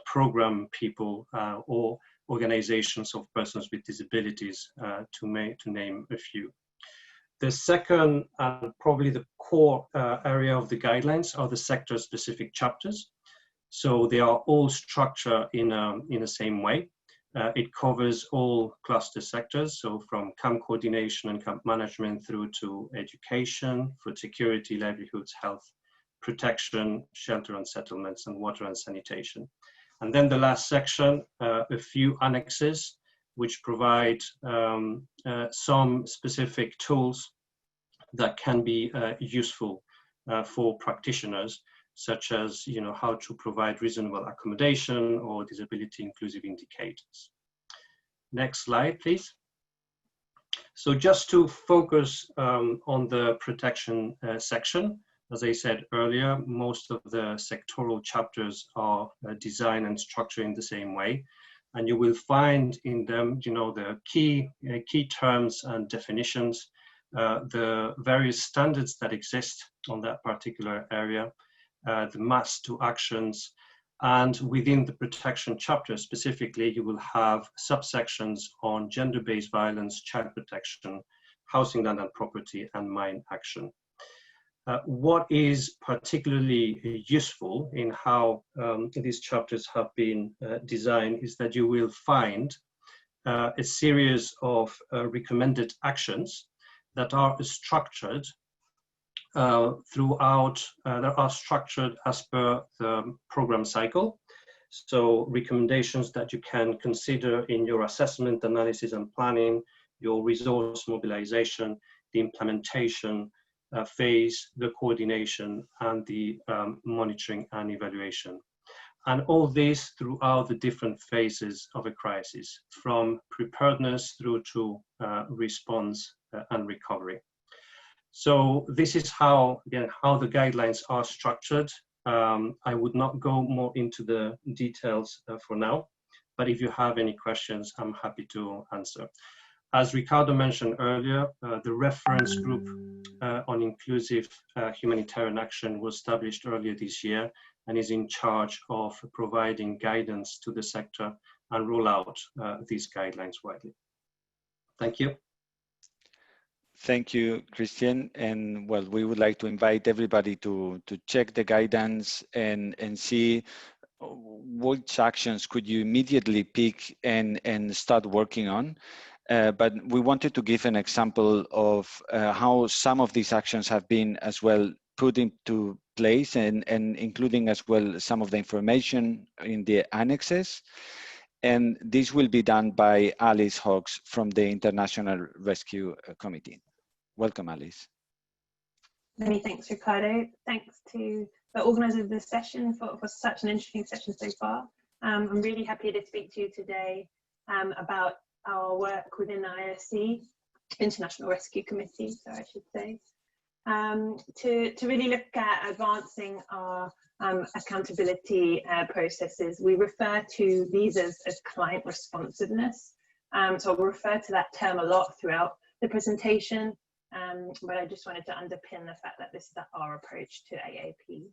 program people, or organizations of persons with disabilities, to name a few. The second, and probably the core area of the guidelines, are the sector-specific chapters. So they are all structured in the same way. It covers all cluster sectors, so from camp coordination and camp management through to education, food security, livelihoods, health, protection, shelter and settlements, and water and sanitation. And then the last section, a few annexes, which provide some specific tools that can be useful for practitioners, such as how to provide reasonable accommodation or disability inclusive indicators. Next slide, please. So just to focus on the protection section, as I said earlier, most of the sectoral chapters are designed and structured in the same way. And you will find in them, the key terms and definitions, the various standards that exist on that particular area, the mass to actions, and within the protection chapter specifically, you will have subsections on gender-based violence, child protection, housing, land and property, and mine action. What is particularly useful in how these chapters have been designed is that you will find a series of recommended actions that are structured that are structured as per the program cycle. So recommendations that you can consider in your assessment, analysis and planning, your resource mobilization, the implementation phase, the coordination, and the monitoring and evaluation. And all this throughout the different phases of a crisis, from preparedness through to response and recovery. So this is how, again, how the guidelines are structured. I would not go more into the details for now, but if you have any questions, I'm happy to answer. As Ricardo mentioned earlier, the reference group on inclusive humanitarian action was established earlier this year and is in charge of providing guidance to the sector and roll out these guidelines widely. Thank you. Thank you, Christian. And well, we would like to invite everybody to check the guidance and see which actions could you immediately pick and start working on. But we wanted to give an example of how some of these actions have been as well put into place and including as well some of the information in the annexes. And this will be done by Alice Hawks from the International Rescue Committee. Welcome, Alice. Many thanks, Ricardo. Thanks to the organisers of this session for such an interesting session so far. I'm really happy to speak to you today about our work within the IASC, International Rescue Committee, so I should say, to really look at advancing our accountability processes. We refer to these as client responsiveness. So I'll refer to that term a lot throughout the presentation, but I just wanted to underpin the fact that this is our approach to AAP.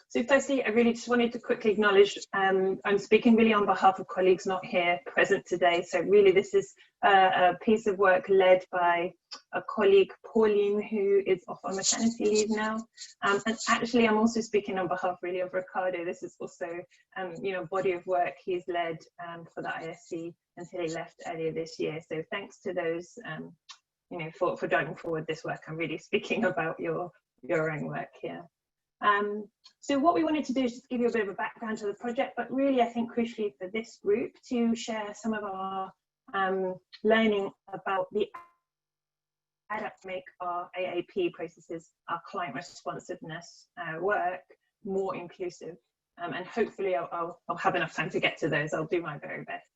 So firstly, I really just wanted to quickly acknowledge I'm speaking really on behalf of colleagues not here present today. So really this is a piece of work led by a colleague, Pauline, who is off on maternity leave now. And actually I'm also speaking on behalf really of Ricardo. This is also, body of work he's led for the IASC until he left earlier this year. So thanks to those, for driving forward this work. I'm really speaking about your own work here. So what we wanted to do is just give you a bit of a background to the project, but really I think crucially for this group to share some of our learning about the adapt to make our AAP processes, our client responsiveness work more inclusive. And hopefully I'll have enough time to get to those. I'll do my very best.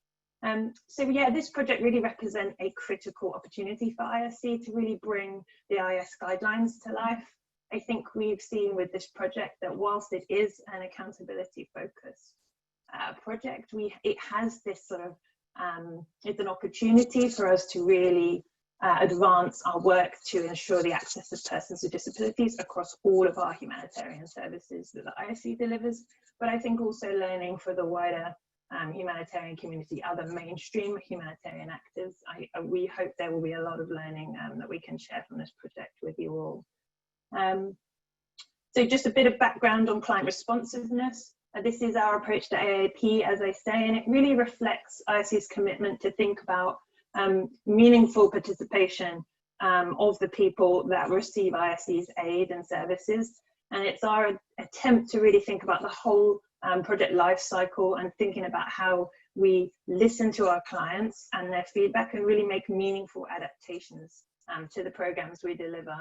So yeah, this project really represents a critical opportunity for IASC to really bring the IS guidelines to life. I think we've seen with this project that whilst it is an accountability focused project, it has this sort of, it's an opportunity for us to really advance our work to ensure the access of persons with disabilities across all of our humanitarian services that the IASC delivers, but I think also learning for the wider humanitarian community, other mainstream humanitarian actors. We hope there will be a lot of learning that we can share from this project with you all. So just a bit of background on client responsiveness. This is our approach to AAP, as I say, and it really reflects IASC's commitment to think about meaningful participation of the people that receive IASC's aid and services. And it's our attempt to really think about the whole project life cycle and thinking about how we listen to our clients and their feedback and really make meaningful adaptations to the programs we deliver.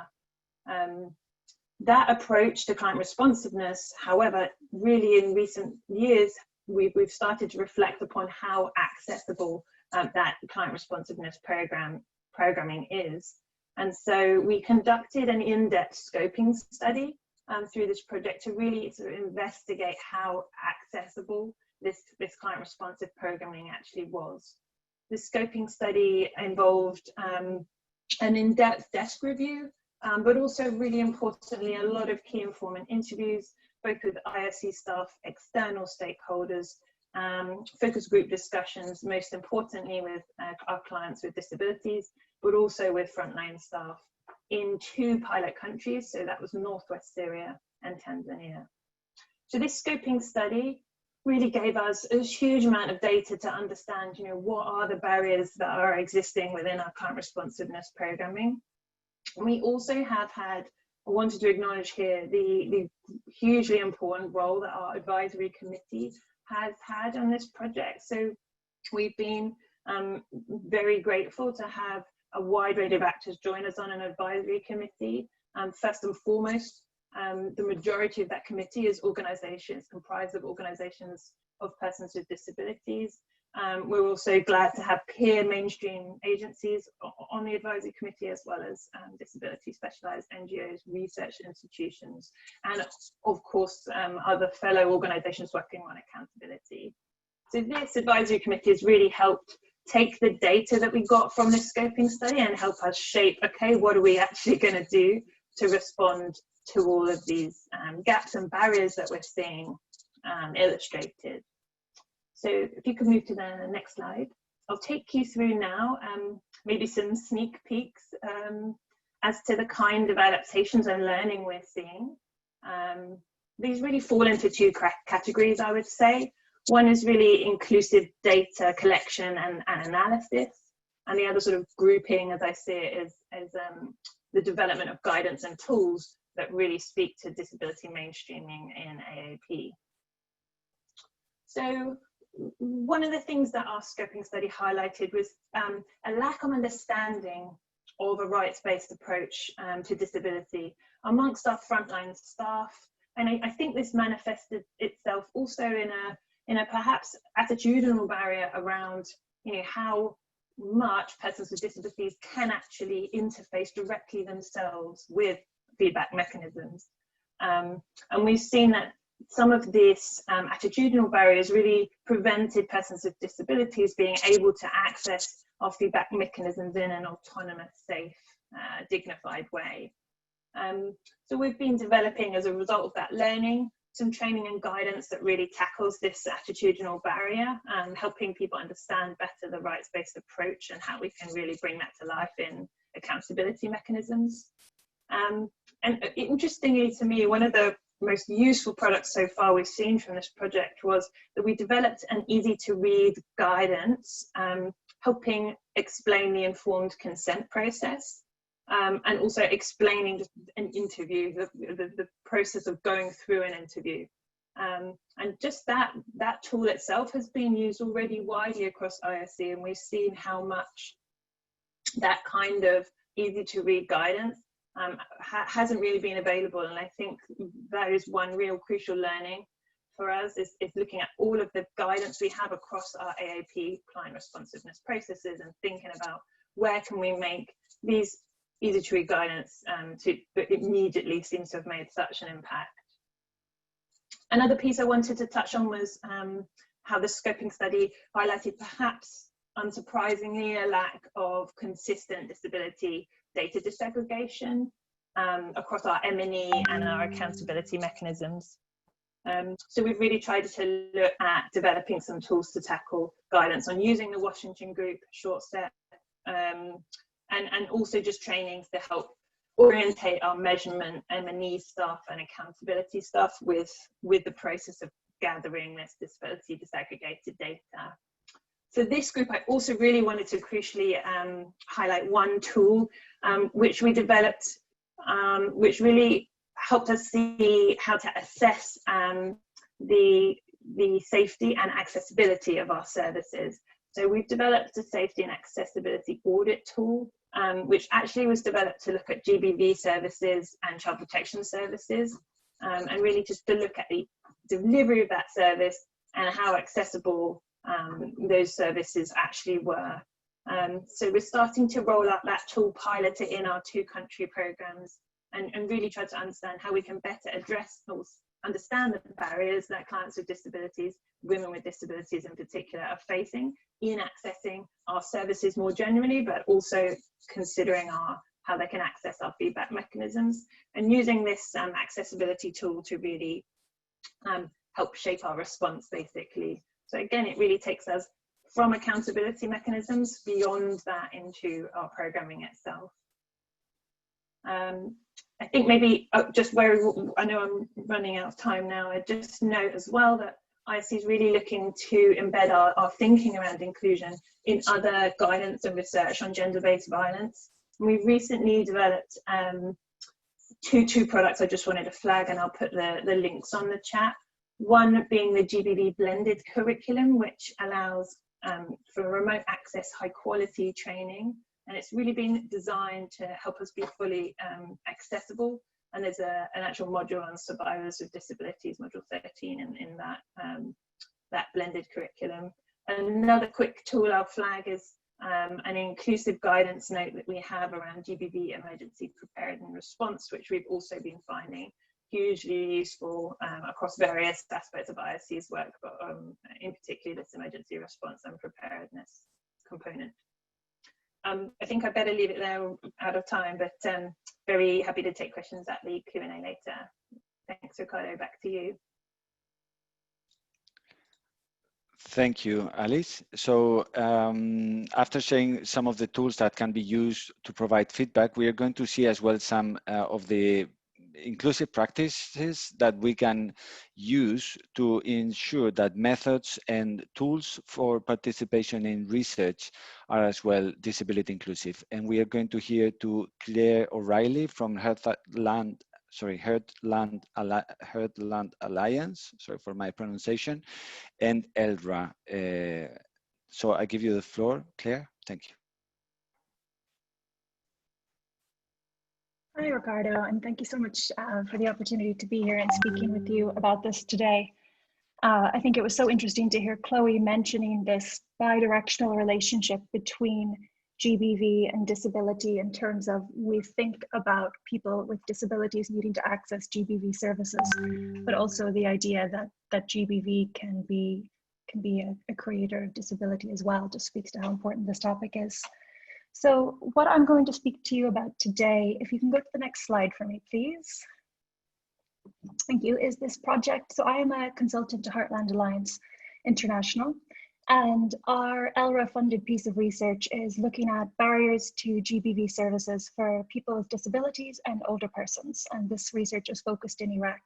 That approach to client responsiveness, however, really in recent years, we've started to reflect upon how accessible that client responsiveness programming is. And so we conducted an in-depth scoping study through this project to really sort of investigate how accessible this client responsive programming actually was. The scoping study involved an in-depth desk review, but also really importantly, a lot of key informant interviews, both with IASC staff, external stakeholders, focus group discussions, most importantly with our clients with disabilities, but also with frontline staff in 2 pilot countries. So that was Northwest Syria and Tanzania. So this scoping study really gave us a huge amount of data to understand, what are the barriers that are existing within our client responsiveness programming. We also have had, I wanted to acknowledge here, the hugely important role that our advisory committee has had on this project. So we've been very grateful to have a wide range of actors join us on an advisory committee. First and foremost, the majority of that committee is comprised of organizations of persons with disabilities. We're also glad to have peer mainstream agencies on the advisory committee, as well as disability specialized NGOs, research institutions, and of course other fellow organizations working on accountability. So this advisory committee has really helped take the data that we got from this scoping study and help us shape, okay, what are we actually going to do to respond to all of these gaps and barriers that we're seeing illustrated. So if you could move to the next slide, I'll take you through now maybe some sneak peeks as to the kind of adaptations and learning we're seeing. These really fall into 2 categories, I would say. One is really inclusive data collection and analysis, and the other sort of grouping, as I see it, is the development of guidance and tools that really speak to disability mainstreaming in AAP. So one of the things that our scoping study highlighted was a lack of understanding of a rights-based approach to disability amongst our frontline staff. And I think this manifested itself also in a perhaps attitudinal barrier around how much persons with disabilities can actually interface directly themselves with feedback mechanisms. And we've seen that some of these attitudinal barriers really prevented persons with disabilities being able to access our feedback mechanisms in an autonomous, safe, dignified way. So we've been developing, as a result of that learning, some training and guidance that really tackles this attitudinal barrier, helping people understand better the rights-based approach and how we can really bring that to life in accountability mechanisms. And interestingly to me, one of the most useful products so far we've seen from this project was that we developed an easy to read guidance, helping explain the informed consent process, and also explaining an interview, the process of going through an interview. And just that tool itself has been used already widely across IASC, and we've seen how much that kind of easy to read guidance hasn't really been available. And I think that is one real crucial learning for us, is looking at all of the guidance we have across our AAP client responsiveness processes and thinking about where can we make these easy to read guidance, but immediately seems to have made such an impact. Another piece I wanted to touch on was how the scoping study highlighted, perhaps unsurprisingly, a lack of consistent disability data disaggregation across our M&E and our accountability mechanisms. So we've really tried to look at developing some tools to tackle guidance on using the Washington Group short set, and also just trainings to help orientate our measurement M&E staff and accountability staff with the process of gathering this disability disaggregated data. For this group, I also really wanted to crucially highlight one tool which we developed, which really helped us see how to assess the safety and accessibility of our services. So we've developed a safety and accessibility audit tool, which actually was developed to look at GBV services and child protection services, and really just to look at the delivery of that service and how accessible those services actually were. So we're starting to roll out that tool, pilot it in our 2-country programs, and really try to understand how we can better address or understand the barriers that clients with disabilities, women with disabilities in particular, are facing in accessing our services more generally, but also considering how they can access our feedback mechanisms, and using this accessibility tool to really help shape our response, basically. So again, it really takes us from accountability mechanisms beyond that into our programming itself. I think maybe just where I know I'm running out of time now, I just note as well that IASC is really looking to embed our thinking around inclusion in other guidance and research on gender-based violence. And we've recently developed two products I just wanted to flag, and I'll put the links on the chat. One being the GBV blended curriculum, which allows for remote access, high quality training. And it's really been designed to help us be fully accessible. And there's an actual module on survivors of disabilities, module 13 in that blended curriculum. Another quick tool I'll flag is an inclusive guidance note that we have around GBV emergency preparedness and response, which we've also been finding hugely useful across various aspects of IASC's work, but in particular this emergency response and preparedness component. I think I better leave it there, out of time, but very happy to take questions at the Q&A later. Thanks, Ricardo, back to you. Thank you, Alice. So after sharing some of the tools that can be used to provide feedback, we are going to see as well some of the inclusive practices that we can use to ensure that methods and tools for participation in research are as well disability inclusive. And we are going to hear to Claire O'Reilly from Heartland Alliance, sorry for my pronunciation, and Eldra. So I give you the floor, Claire. Thank you. Hi, Ricardo, and thank you so much for the opportunity to be here and speaking with you about this today. I think it was so interesting to hear Chloe mentioning this bi-directional relationship between GBV and disability in terms of we think about people with disabilities needing to access GBV services, but also the idea that GBV can be a creator of disability as well. Just speaks to how important this topic is. So what I'm going to speak to you about today, if you can go to the next slide for me, please. Thank you, is this project. So I am a consultant to Heartland Alliance International, and our ELRA funded piece of research is looking at barriers to GBV services for people with disabilities and older persons. And this research is focused in Iraq.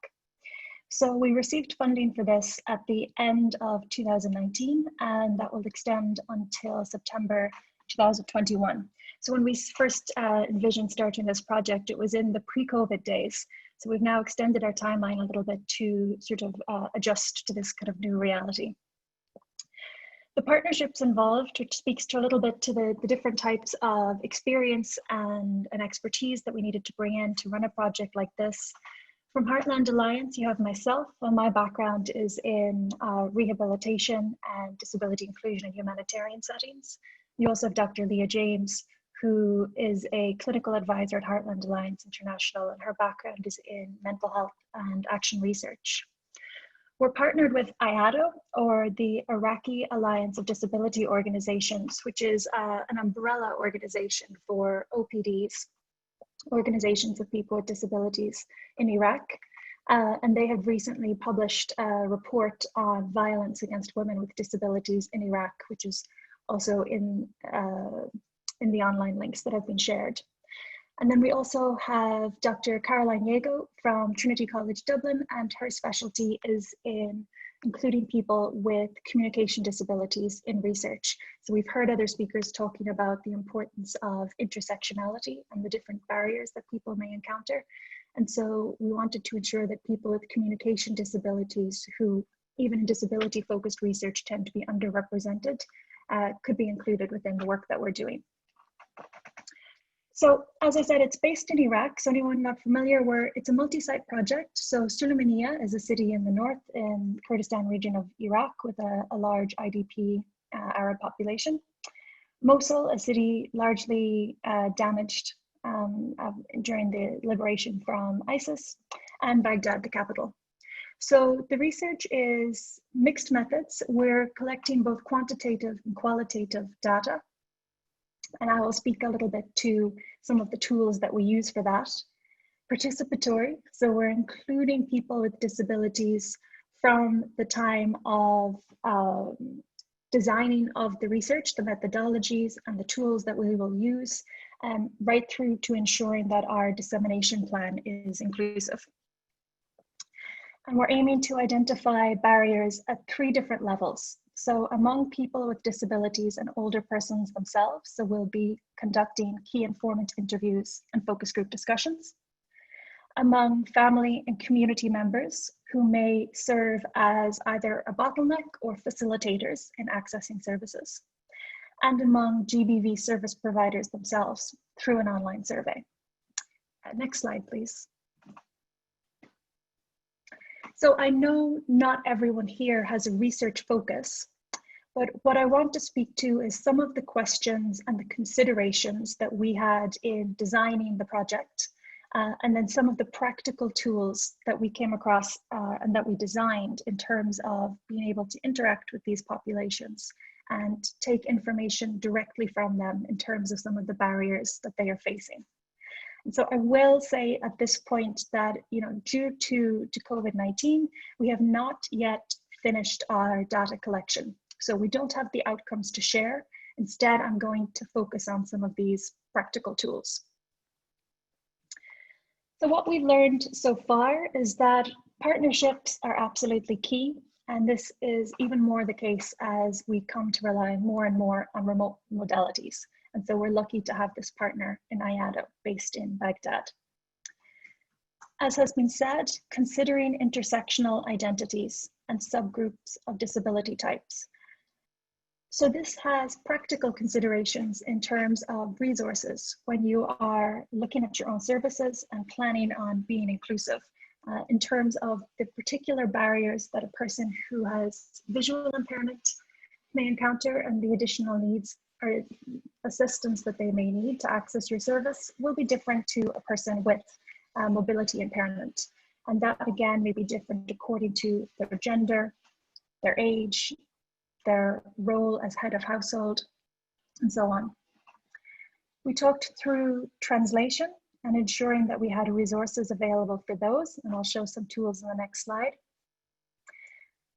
So we received funding for this at the end of 2019, and that will extend until September 2021. So when we first envisioned starting this project, it was in the pre-COVID days. So we've now extended our timeline a little bit to sort of adjust to this kind of new reality. The partnerships involved, which speaks to a little bit to the different types of experience and expertise that we needed to bring in to run a project like this. From Heartland Alliance, you have myself, and my background is in rehabilitation and disability inclusion in humanitarian settings. You also have Dr. Leah James, who is a clinical advisor at Heartland Alliance International, and her background is in mental health and action research. We're partnered with IADO, or the Iraqi Alliance of Disability Organizations, which is an umbrella organization for OPDs, organizations of people with disabilities in Iraq. And they have recently published a report on violence against women with disabilities in Iraq, which is also in the online links that have been shared. And then we also have Dr. Caroline Yago from Trinity College Dublin, and her specialty is in including people with communication disabilities in research. So we've heard other speakers talking about the importance of intersectionality and the different barriers that people may encounter. And so we wanted to ensure that people with communication disabilities, who even in disability-focused research tend to be underrepresented, could be included within the work that we're doing. So as I said, it's based in Iraq. So anyone not familiar, it's a multi-site project. So Sulaymaniyah is a city in the north in Kurdistan region of Iraq with a large IDP Arab population. Mosul, a city largely damaged during the liberation from ISIS, and Baghdad, the capital. So the research is mixed methods. We're collecting both quantitative and qualitative data. And I will speak a little bit to some of the tools that we use for that. Participatory, so we're including people with disabilities from the time of designing of the research, the methodologies and the tools that we will use, right through to ensuring that our dissemination plan is inclusive. And we're aiming to identify barriers at 3 different levels. So among people with disabilities and older persons themselves, so we'll be conducting key informant interviews and focus group discussions. Among family and community members who may serve as either a bottleneck or facilitators in accessing services. And among GBV service providers themselves through an online survey. Next slide, please. So I know not everyone here has a research focus, but what I want to speak to is some of the questions and the considerations that we had in designing the project, and then some of the practical tools that we came across and that we designed in terms of being able to interact with these populations and take information directly from them in terms of some of the barriers that they are facing. And so I will say at this point that, due to COVID-19, we have not yet finished our data collection. So we don't have the outcomes to share. Instead, I'm going to focus on some of these practical tools. So what we've learned so far is that partnerships are absolutely key. And this is even more the case as we come to rely more and more on remote modalities. And so we're lucky to have this partner in IADO based in Baghdad. As has been said, considering intersectional identities and subgroups of disability types. So this has practical considerations in terms of resources when you are looking at your own services and planning on being inclusive in terms of the particular barriers that a person who has visual impairment may encounter and the additional needs or assistance that they may need to access your service will be different to a person with mobility impairment. And that again may be different according to their gender, their age, their role as head of household, and so on. We talked through translation and ensuring that we had resources available for those, and I'll show some tools in the next slide.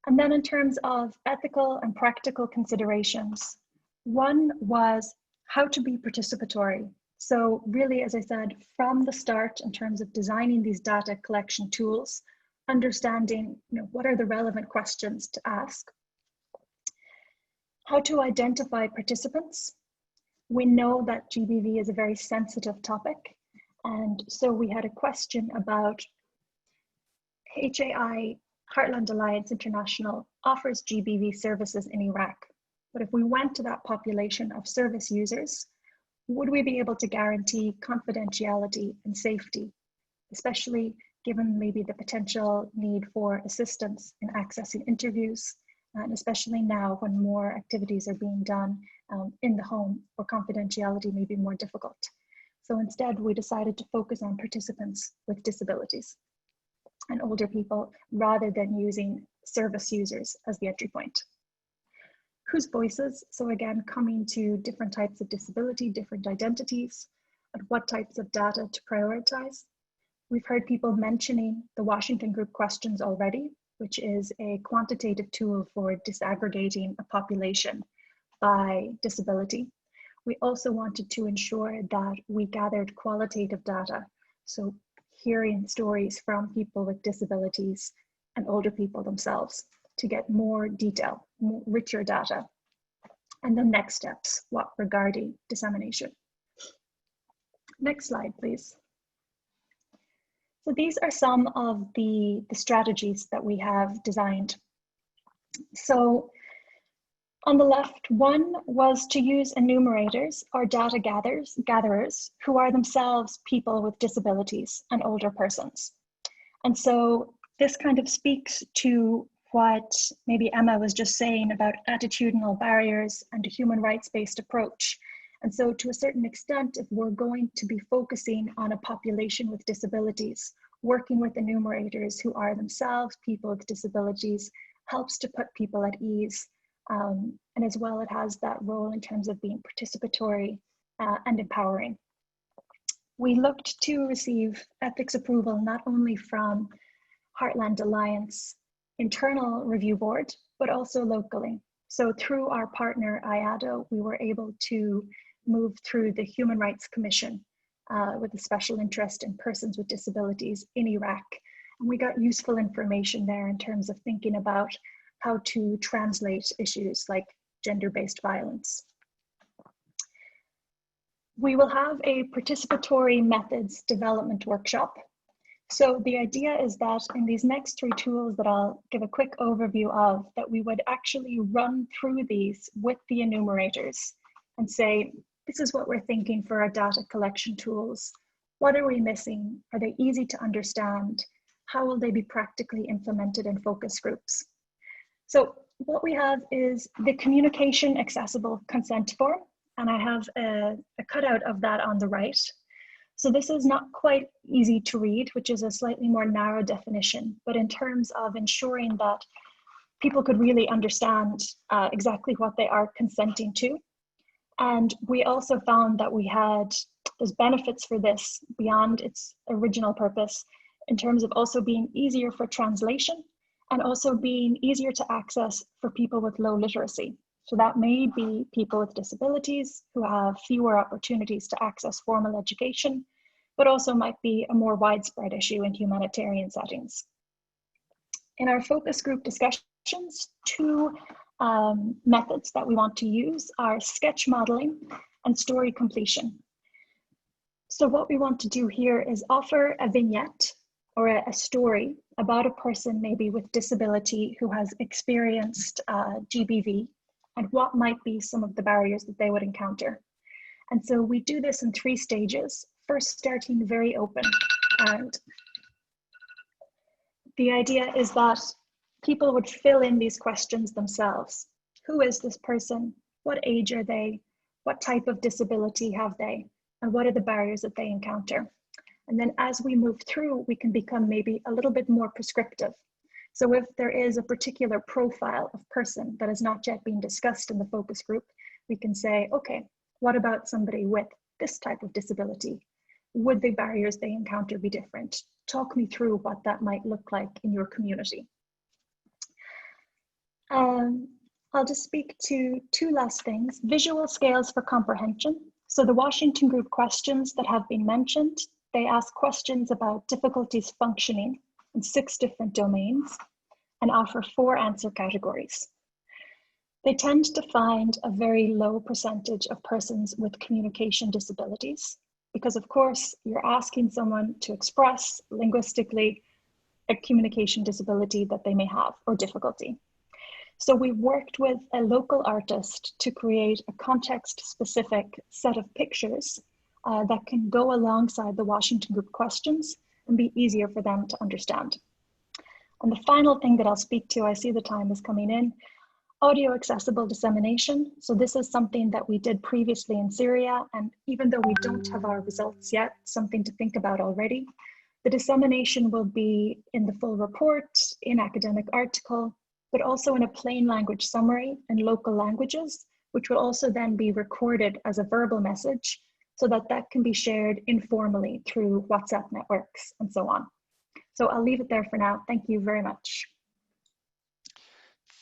And then in terms of ethical and practical considerations, one was how to be participatory. So really, as I said, from the start in terms of designing these data collection tools, understanding what are the relevant questions to ask, how to identify participants. We know that GBV is a very sensitive topic, and so we had a question about HAI, Heartland Alliance International, offers GBV services in Iraq. But if we went to that population of service users, would we be able to guarantee confidentiality and safety, especially given maybe the potential need for assistance in accessing interviews and especially now when more activities are being done in the home where confidentiality may be more difficult. So instead, we decided to focus on participants with disabilities and older people rather than using service users as the entry point. Whose voices? So again, coming to different types of disability, different identities, and what types of data to prioritize. We've heard people mentioning the Washington Group questions already, which is a quantitative tool for disaggregating a population by disability. We also wanted to ensure that we gathered qualitative data, so hearing stories from people with disabilities and older people themselves to get more detail, more richer data. And the next steps, what regarding dissemination. Next slide, please. So these are some of the strategies that we have designed. So on the left, one was to use enumerators or data gatherers who are themselves people with disabilities and older persons. And so this kind of speaks to what maybe Emma was just saying about attitudinal barriers and a human rights-based approach. And so to a certain extent, if we're going to be focusing on a population with disabilities, working with enumerators who are themselves people with disabilities helps to put people at ease. And as well, it has that role in terms of being participatory and empowering. We looked to receive ethics approval not only from Heartland Alliance internal review board, but also locally. So through our partner IADO, we were able to move through the Human Rights Commission with a special interest in persons with disabilities in Iraq. And we got useful information there in terms of thinking about how to translate issues like gender-based violence. We will have a participatory methods development workshop. So the idea is that in these next 3 tools that I'll give a quick overview of, that we would actually run through these with the enumerators and say, this is what we're thinking for our data collection tools. What are we missing? Are they easy to understand? How will they be practically implemented in focus groups? So what we have is the communication accessible consent form, and I have a cutout of that on the right. So this is not quite easy to read, which is a slightly more narrow definition, but in terms of ensuring that people could really understand exactly what they are consenting to. And we also found that there's benefits for this beyond its original purpose in terms of also being easier for translation and also being easier to access for people with low literacy. So that may be people with disabilities who have fewer opportunities to access formal education, but also might be a more widespread issue in humanitarian settings. In our focus group discussions, 2 methods that we want to use are sketch modeling and story completion. So what we want to do here is offer a vignette or a story about a person maybe with disability who has experienced GBV and what might be some of the barriers that they would encounter. And so we do this in 3 stages. First, starting very open. And the idea is that people would fill in these questions themselves. Who is this person? What age are they? What type of disability have they? And what are the barriers that they encounter? And then as we move through, we can become maybe a little bit more prescriptive. So if there is a particular profile of person that has not yet been discussed in the focus group, we can say, okay, what about somebody with this type of disability? Would the barriers they encounter be different? Talk me through what that might look like in your community. I'll just speak to 2 last things. Visual scales for comprehension. So the Washington Group questions that have been mentioned, they ask questions about difficulties functioning in 6 different domains and offer 4 answer categories. They tend to find a very low percentage of persons with communication disabilities, because of course you're asking someone to express linguistically a communication disability that they may have or difficulty. So we worked with a local artist to create a context-specific set of pictures that can go alongside the Washington Group questions and be easier for them to understand. And the final thing that I'll speak to, I see the time is coming in, Audio accessible dissemination. So this is something that we did previously in Syria, and even though we don't have our results yet, something to think about already. The dissemination will be in the full report, in academic article, but also in a plain language summary in local languages, which will also then be recorded as a verbal message so that that can be shared informally through WhatsApp networks and so on. So I'll leave it there for now. Thank you very much.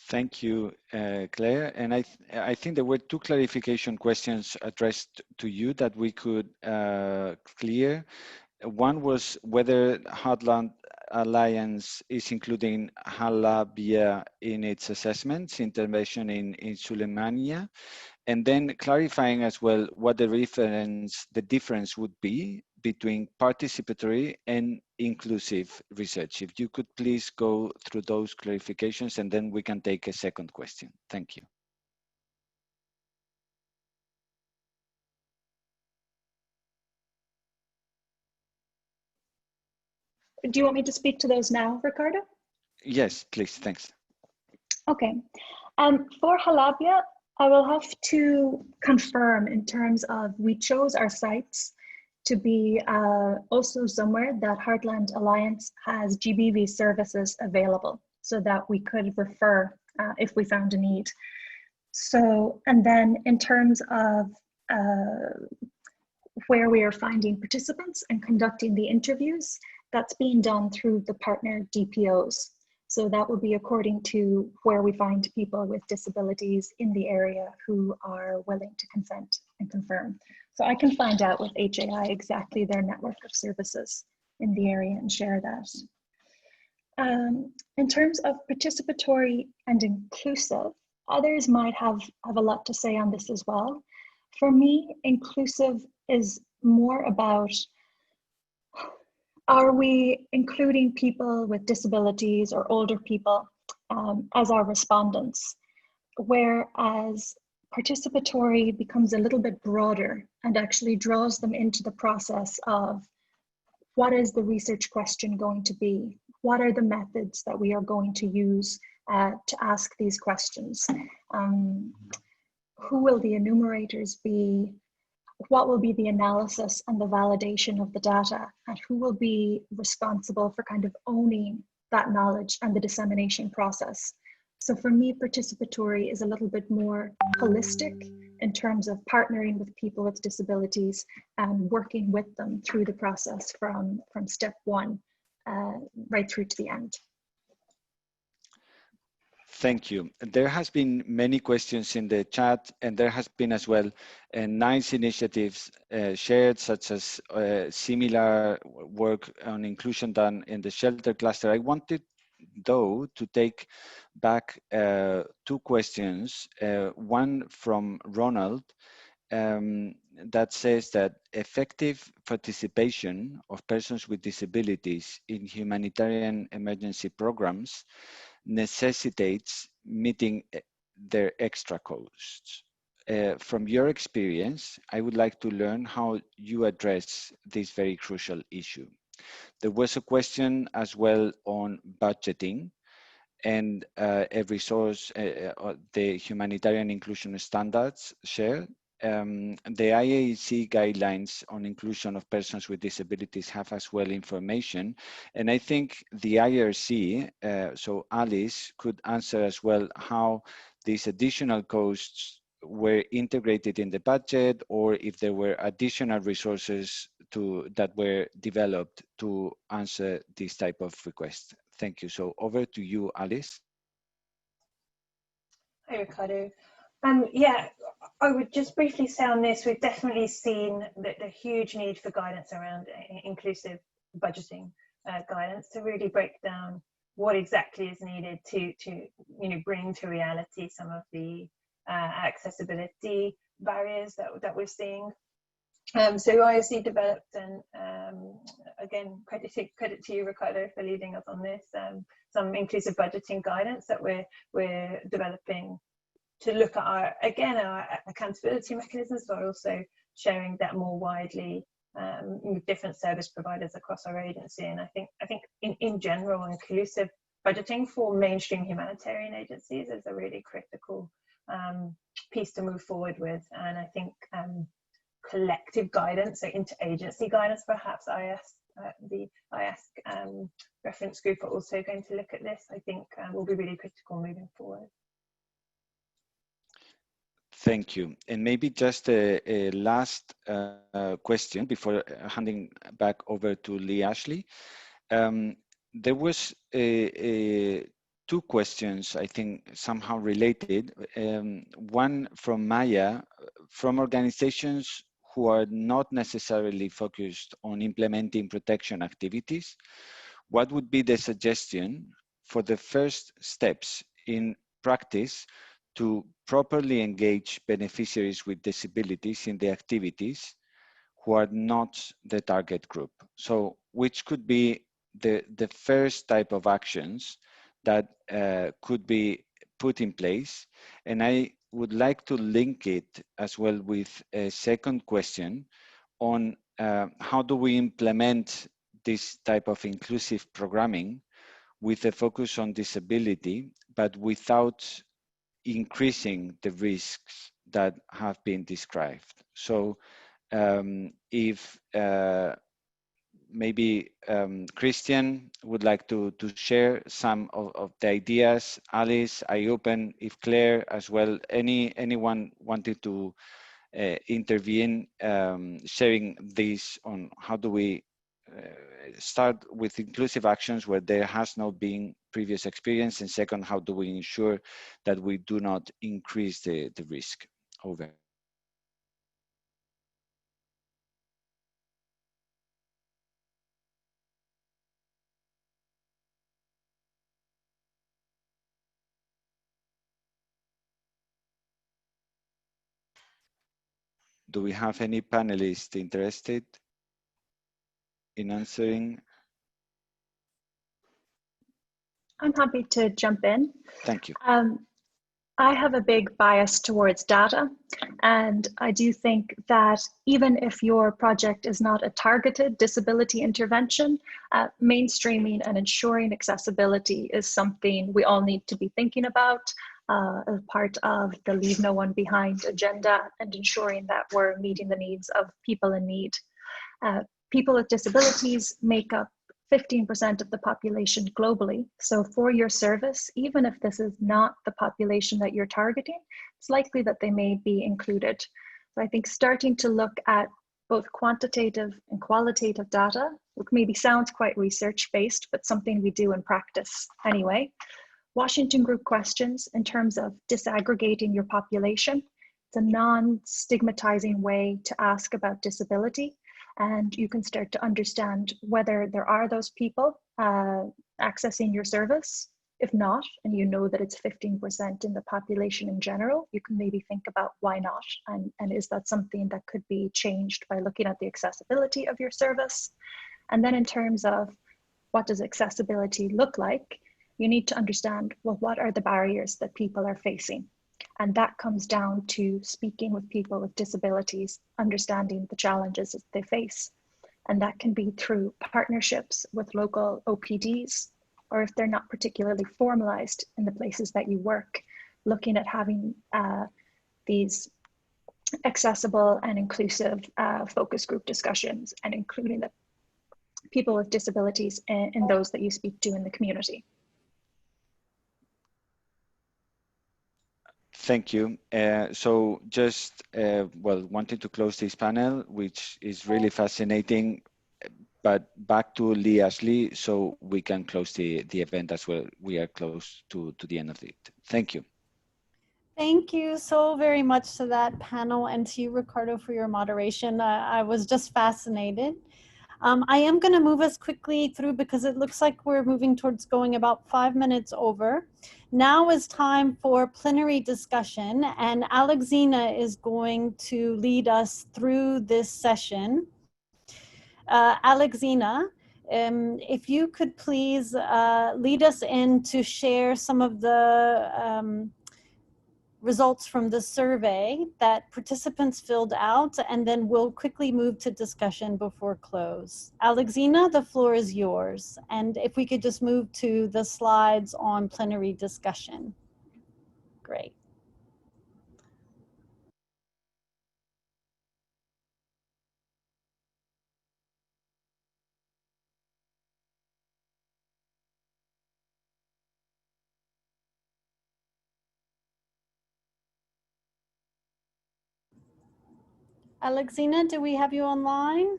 Thank you, Claire. And I think there were two clarification questions addressed to you that we could clear. One was whether Heartland Alliance is including Halabia in its assessments, intervention in Sulemania, and then clarifying as well what the difference would be between participatory and inclusive research. If you could please go through those clarifications, and then we can take a second question. Thank you. Do you want me to speak to those now, Ricardo? Yes, please, thanks. Okay, for Halabia, I will have to confirm in terms of, we chose our sites to be also somewhere that Heartland Alliance has GBV services available so that we could refer if we found a need. So, and then in terms of where we are finding participants and conducting the interviews, that's being done through the partner DPOs. So that will be according to where we find people with disabilities in the area who are willing to consent and confirm. So I can find out with HAI exactly their network of services in the area and share that. In terms of participatory and inclusive, others might have a lot to say on this as well. For me, inclusive is more about, are we including people with disabilities or older people as our respondents? Whereas participatory becomes a little bit broader and actually draws them into the process of what is the research question going to be? What are the methods that we are going to use to ask these questions? Who will the enumerators be? What will be the analysis and the validation of the data? And who will be responsible for kind of owning that knowledge and the dissemination process? So for me, participatory is a little bit more holistic in terms of partnering with people with disabilities and working with them through the process from step one right through to the end. Thank you. There has been many questions in the chat, and there has been as well nice initiatives shared, such as similar work on inclusion done in the shelter cluster. I wanted, though, to take back two questions. One from Ronald that says that effective participation of persons with disabilities in humanitarian emergency programs necessitates meeting their extra costs. From your experience, I would like to learn how you address this very crucial issue. There was a question as well on budgeting and a resource, the humanitarian inclusion standards shared. The IASC guidelines on inclusion of persons with disabilities have as well information. And I think the IRC, so Alice, could answer as well how these additional costs were integrated in the budget, or if there were additional resources that were developed to answer this type of request. Thank you. So over to you, Alice. Hi, Ricardo. Yeah, I would just briefly say on this, we've definitely seen the huge need for guidance around inclusive budgeting guidance to really break down what exactly is needed to bring to reality some of the accessibility barriers that we're seeing. So IASC developed, and again, credit to you, Ricardo, for leading us on this, some inclusive budgeting guidance that we're developing to look at our accountability mechanisms, but also sharing that more widely with different service providers across our agency. And I think in general, inclusive budgeting for mainstream humanitarian agencies is a really critical piece to move forward with. And I think collective guidance, so interagency guidance, perhaps the IASC Reference Group are also going to look at this, I think will be really critical moving forward. Thank you. And maybe just a last question before handing back over to Lee Ashley. There was two questions, I think, somehow related. One from Maya, from organizations who are not necessarily focused on implementing protection activities. What would be the suggestion for the first steps in practice to properly engage beneficiaries with disabilities in the activities who are not the target group? So which could be the first type of actions that could be put in place? And I would like to link it as well with a second question on how do we implement this type of inclusive programming with a focus on disability, but without increasing the risks that have been described. So if maybe Christian would like to share some of the ideas. Alice, I open, if Claire as well, anyone wanted to intervene, sharing this on how do we start with inclusive actions where there has not been previous experience, and second, how do we ensure that we do not increase the risk? Over. Do we have any panelists interested in answering? I'm happy to jump in. Thank you. I have a big bias towards data, and I do think that even if your project is not a targeted disability intervention, mainstreaming and ensuring accessibility is something we all need to be thinking about as part of the Leave No One Behind agenda, and ensuring that we're meeting the needs of people in need. People with disabilities make up 15% of the population globally. So for your service, even if this is not the population that you're targeting, it's likely that they may be included. So I think starting to look at both quantitative and qualitative data, which maybe sounds quite research-based, but something we do in practice anyway. Washington Group questions in terms of disaggregating your population. It's a non-stigmatizing way to ask about disability. And you can start to understand whether there are those people accessing your service. If not, and you know that it's 15% in the population in general, you can maybe think about why not, and is that something that could be changed by looking at the accessibility of your service? And then in terms of what does accessibility look like, you need to understand, well, what are the barriers that people are facing? And that comes down to speaking with people with disabilities, understanding the challenges that they face. And that can be through partnerships with local OPDs, or if they're not particularly formalized in the places that you work, looking at having these accessible and inclusive focus group discussions, and including the people with disabilities in those that you speak to in the community. Thank you. So just, well, wanted to close this panel, which is really fascinating, but back to Lee Ashley, so we can close the event as well. We are close to the end of it. Thank you. Thank you so very much to that panel, and to you, Ricardo, for your moderation. I was just fascinated. I am going to move us quickly through because it looks like we're moving towards going about 5 minutes over. Now is time for plenary discussion, and Alexina is going to lead us through this session. Alexina, if you could please lead us in to share some of the results from the survey that participants filled out, and then we'll quickly move to discussion before close. Alexina, the floor is yours. And if we could just move to the slides on plenary discussion. Great. Alexina, do we have you online?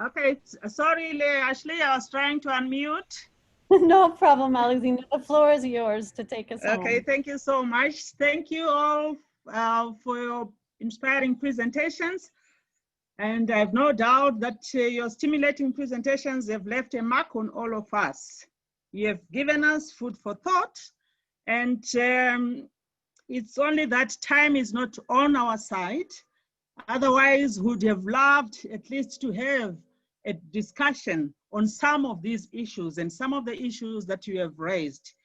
Okay, sorry, Ashley, I was trying to unmute. No problem, Alexina. The floor is yours to take us home. Okay, thank you so much. Thank you all for your inspiring presentations. And I have no doubt that your stimulating presentations have left a mark on all of us. You have given us food for thought, and it's only that time is not on our side. Otherwise, we would have loved at least to have a discussion on some of these issues and some of the issues that you have raised.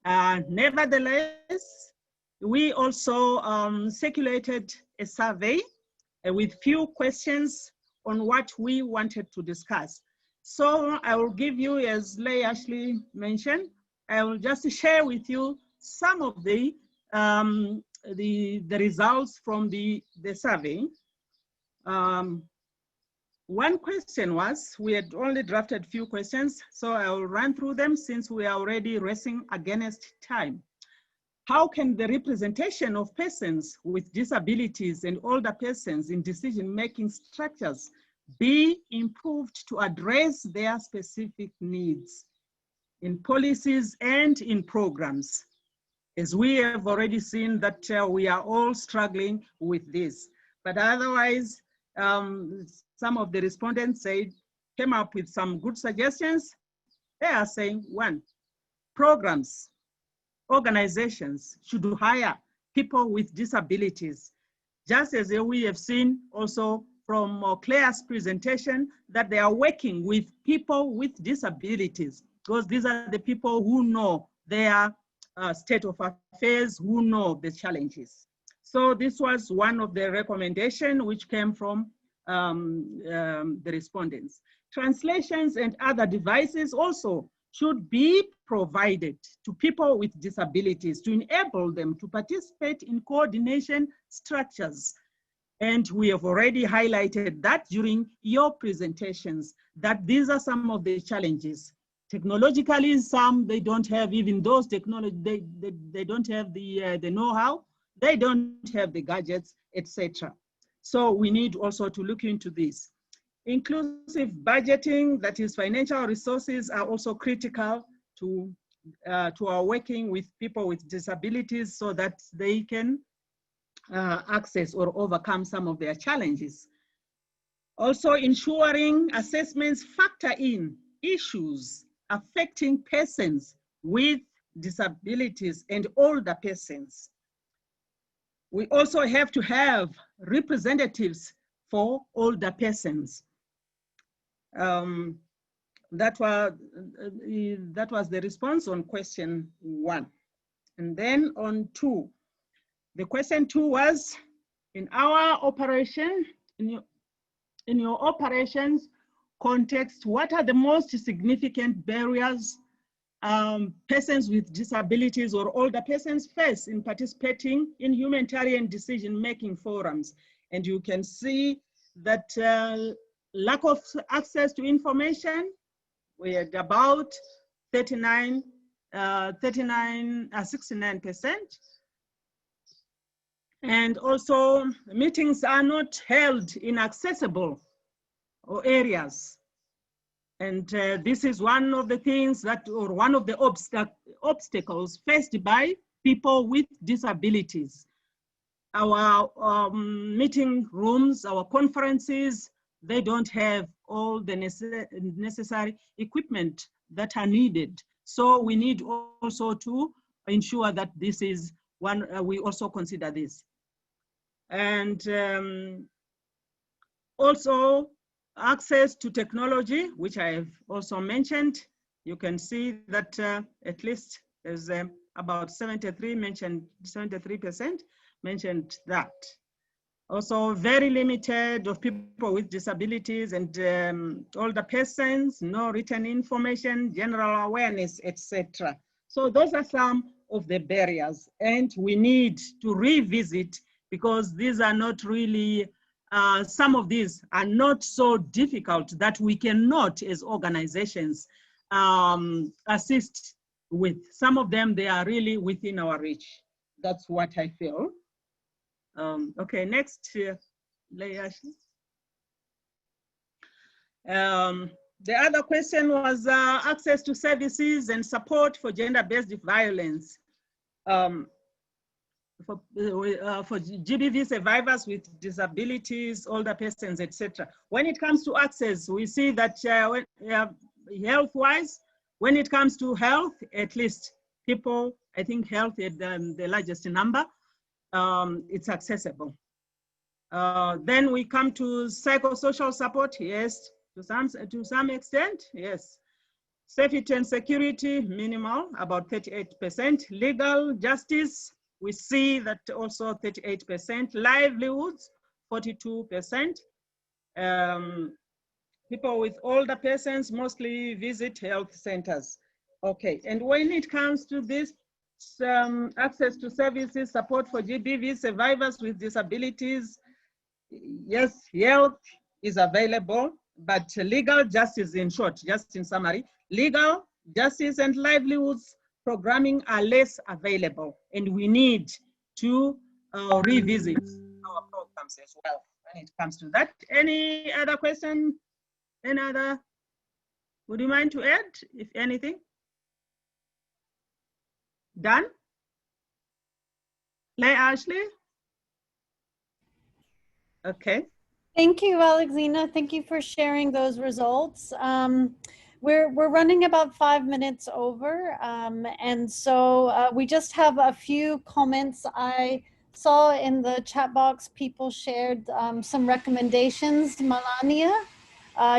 Nevertheless, we also circulated a survey with few questions on what we wanted to discuss. So I will give you, as Leigh Ashley mentioned, I will just share with you some of the results from the survey. One question was, we had only drafted few questions, so I will run through them since we are already racing against time. How can the representation of persons with disabilities and older persons in decision-making structures be improved to address their specific needs in policies and in programs? As we have already seen that we are all struggling with this. But otherwise, some of the respondents came up with some good suggestions. They are saying, one, programs, organizations should hire people with disabilities. Just as we have seen also from Claire's presentation, that they are working with people with disabilities, because these are the people who know their state of affairs, who know the challenges. So this was one of the recommendations which came from the respondents. Translations and other devices also should be provided to people with disabilities to enable them to participate in coordination structures. And we have already highlighted that during your presentations, that these are some of the challenges. Technologically, some, they don't have even those technology, they don't have the know-how, they don't have the gadgets, etc. So we need also to look into this. Inclusive budgeting, that is financial resources, are also critical to our working with people with disabilities so that they can access or overcome some of their challenges. Also ensuring assessments factor in issues affecting persons with disabilities and older persons. We also have to have representatives for older persons. That was the response on question 1. And then on 2, the question 2 was, in our operation, in your operations context, what are the most significant barriers persons with disabilities or older persons face in participating in humanitarian decision-making forums? And you can see that lack of access to information, we had about 69%. And also meetings are not held in accessible areas. And this is one of the things that, or one of the obstacles faced by people with disabilities. Our meeting rooms, our conferences, they don't have all the necessary equipment that are needed. So we need also to ensure that this is one, we also consider this. And also access to technology, which I have also mentioned. You can see that at least there's about 73% mentioned that. Also very limited of people with disabilities and older persons, no written information, general awareness, etc. So those are some of the barriers, and we need to revisit, because these are not really, some of these are not so difficult that we cannot as organizations assist with. Some of them, they are really within our reach. That's what I feel. Okay, next, Leah. The other question was access to services and support for gender-based violence for GBV survivors with disabilities, older persons, etc. When it comes to access, we see that health-wise, when it comes to health, at least people, I think health is the largest number. It's accessible. Then we come to psychosocial support, yes, to some extent, yes. Safety and security, minimal, about 38%. Legal justice, we see that also 38%. Livelihoods, 42%. People with older persons mostly visit health centers. Okay, and when it comes to this, access to services, support for GBV survivors with disabilities, yes, health is available, but legal justice, in short, just in summary, legal justice and livelihoods programming are less available, and we need to revisit our programs as well when it comes to that. Any other question? Any other? Would you mind to add, if anything? Done? Leigh Ashley? Okay. Thank you, Alexina. Thank you for sharing those results. We're running about 5 minutes over, and so we just have a few comments. I saw in the chat box people shared some recommendations. Melania,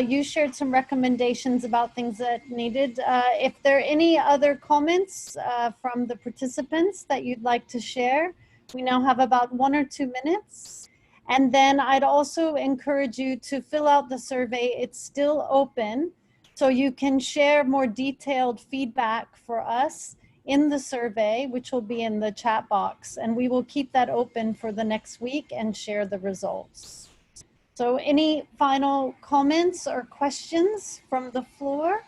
you shared some recommendations about things that needed. If there are any other comments from the participants that you'd like to share, we now have about 1 or 2 minutes. And then I'd also encourage you to fill out the survey. It's still open, so you can share more detailed feedback for us in the survey, which will be in the chat box. And we will keep that open for the next week and share the results. So any final comments or questions from the floor?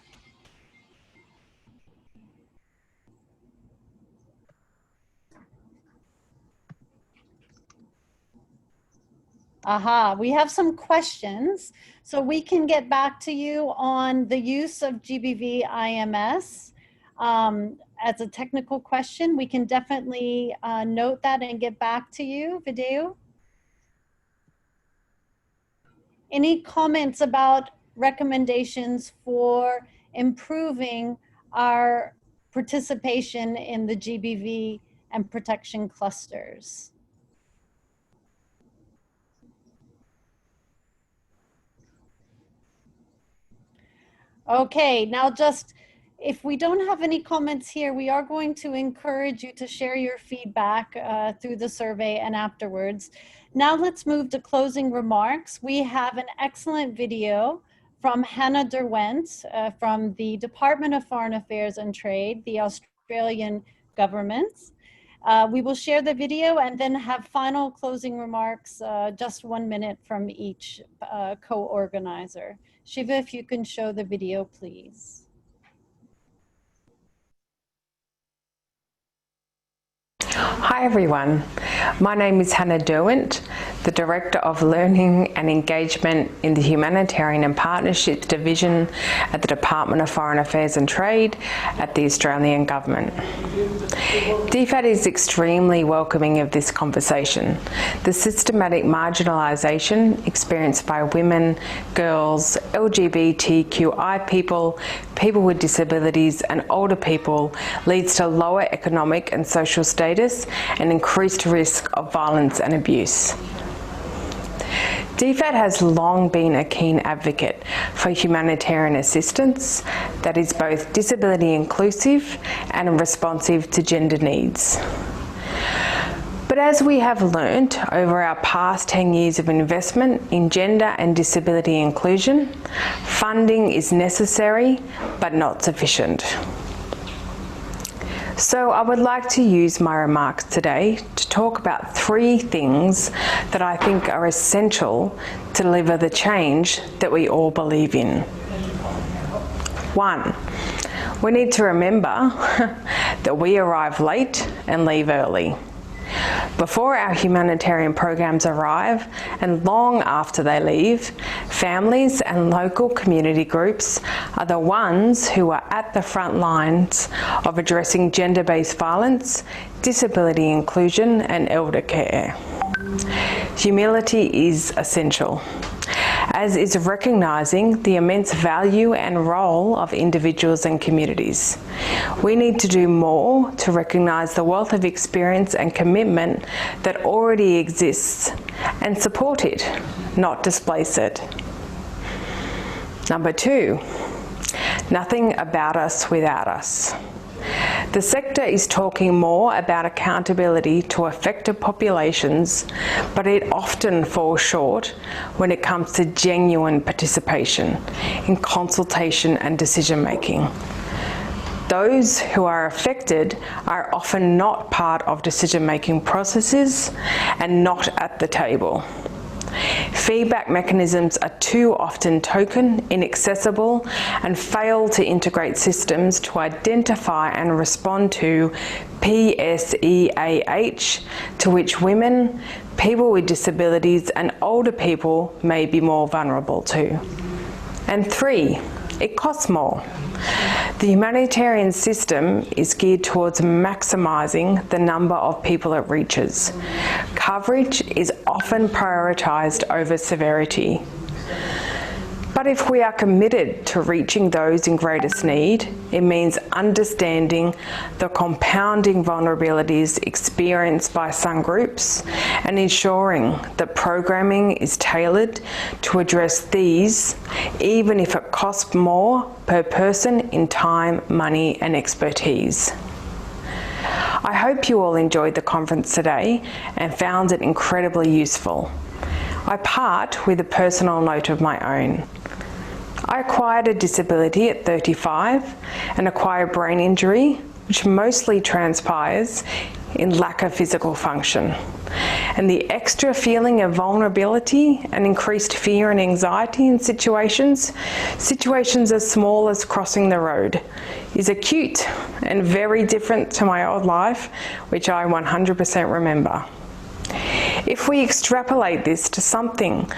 Aha, we have some questions. So we can get back to you on the use of GBV IMS as a technical question. We can definitely note that and get back to you, Video. Any comments about recommendations for improving our participation in the GBV and protection clusters? Okay, now just, if we don't have any comments here, we are going to encourage you to share your feedback through the survey and afterwards. Now let's move to closing remarks. We have an excellent video from Hannah Derwent from the Department of Foreign Affairs and Trade, the Australian government. We will share the video and then have final closing remarks, just 1 minute from each co-organizer. Shiva, if you can show the video, please. Hi everyone, my name is Hannah Derwent, the Director of Learning and Engagement in the Humanitarian and Partnerships Division at the Department of Foreign Affairs and Trade at the Australian Government. DFAT is extremely welcoming of this conversation. The systematic marginalisation experienced by women, girls, LGBTQI people, people with disabilities and older people leads to lower economic and social status and increased risk of violence and abuse. DFAT has long been a keen advocate for humanitarian assistance that is both disability inclusive and responsive to gender needs. But as we have learnt over our past 10 years of investment in gender and disability inclusion, funding is necessary but not sufficient. So I would like to use my remarks today to talk about 3 things that I think are essential to deliver the change that we all believe in. 1, we need to remember that we arrive late and leave early. Before our humanitarian programs arrive and long after they leave, families and local community groups are the ones who are at the front lines of addressing gender-based violence, disability inclusion and elder care. Humility is essential, as is recognising the immense value and role of individuals and communities. We need to do more to recognise the wealth of experience and commitment that already exists and support it, not displace it. Number 2, nothing about us without us. The sector is talking more about accountability to affected populations, but it often falls short when it comes to genuine participation in consultation and decision making. Those who are affected are often not part of decision making processes and not at the table. Feedback mechanisms are too often token, inaccessible, and fail to integrate systems to identify and respond to PSEAH, to which women, people with disabilities, and older people may be more vulnerable to. And 3, it costs more. The humanitarian system is geared towards maximising the number of people it reaches. Coverage is often prioritised over severity. But if we are committed to reaching those in greatest need, it means understanding the compounding vulnerabilities experienced by some groups and ensuring that programming is tailored to address these, even if it costs more per person in time, money and expertise. I hope you all enjoyed the conference today and found it incredibly useful. I part with a personal note of my own. I acquired a disability at 35 and acquired brain injury, which mostly transpires in lack of physical function. And the extra feeling of vulnerability and increased fear and anxiety in situations as small as crossing the road, is acute and very different to my old life, which I 100% remember. If we extrapolate this to something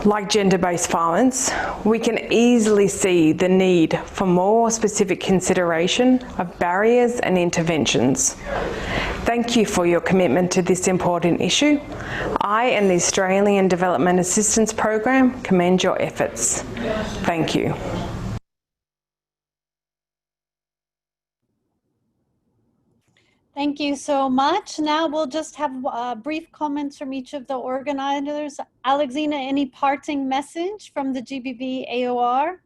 like gender-based violence, we can easily see the need for more specific consideration of barriers and interventions. Thank you for your commitment to this important issue. I and the Australian Development Assistance Program commend your efforts. Thank you. Thank you so much. Now we'll just have brief comments from each of the organizers. Alexina, any parting message from the GBV AOR?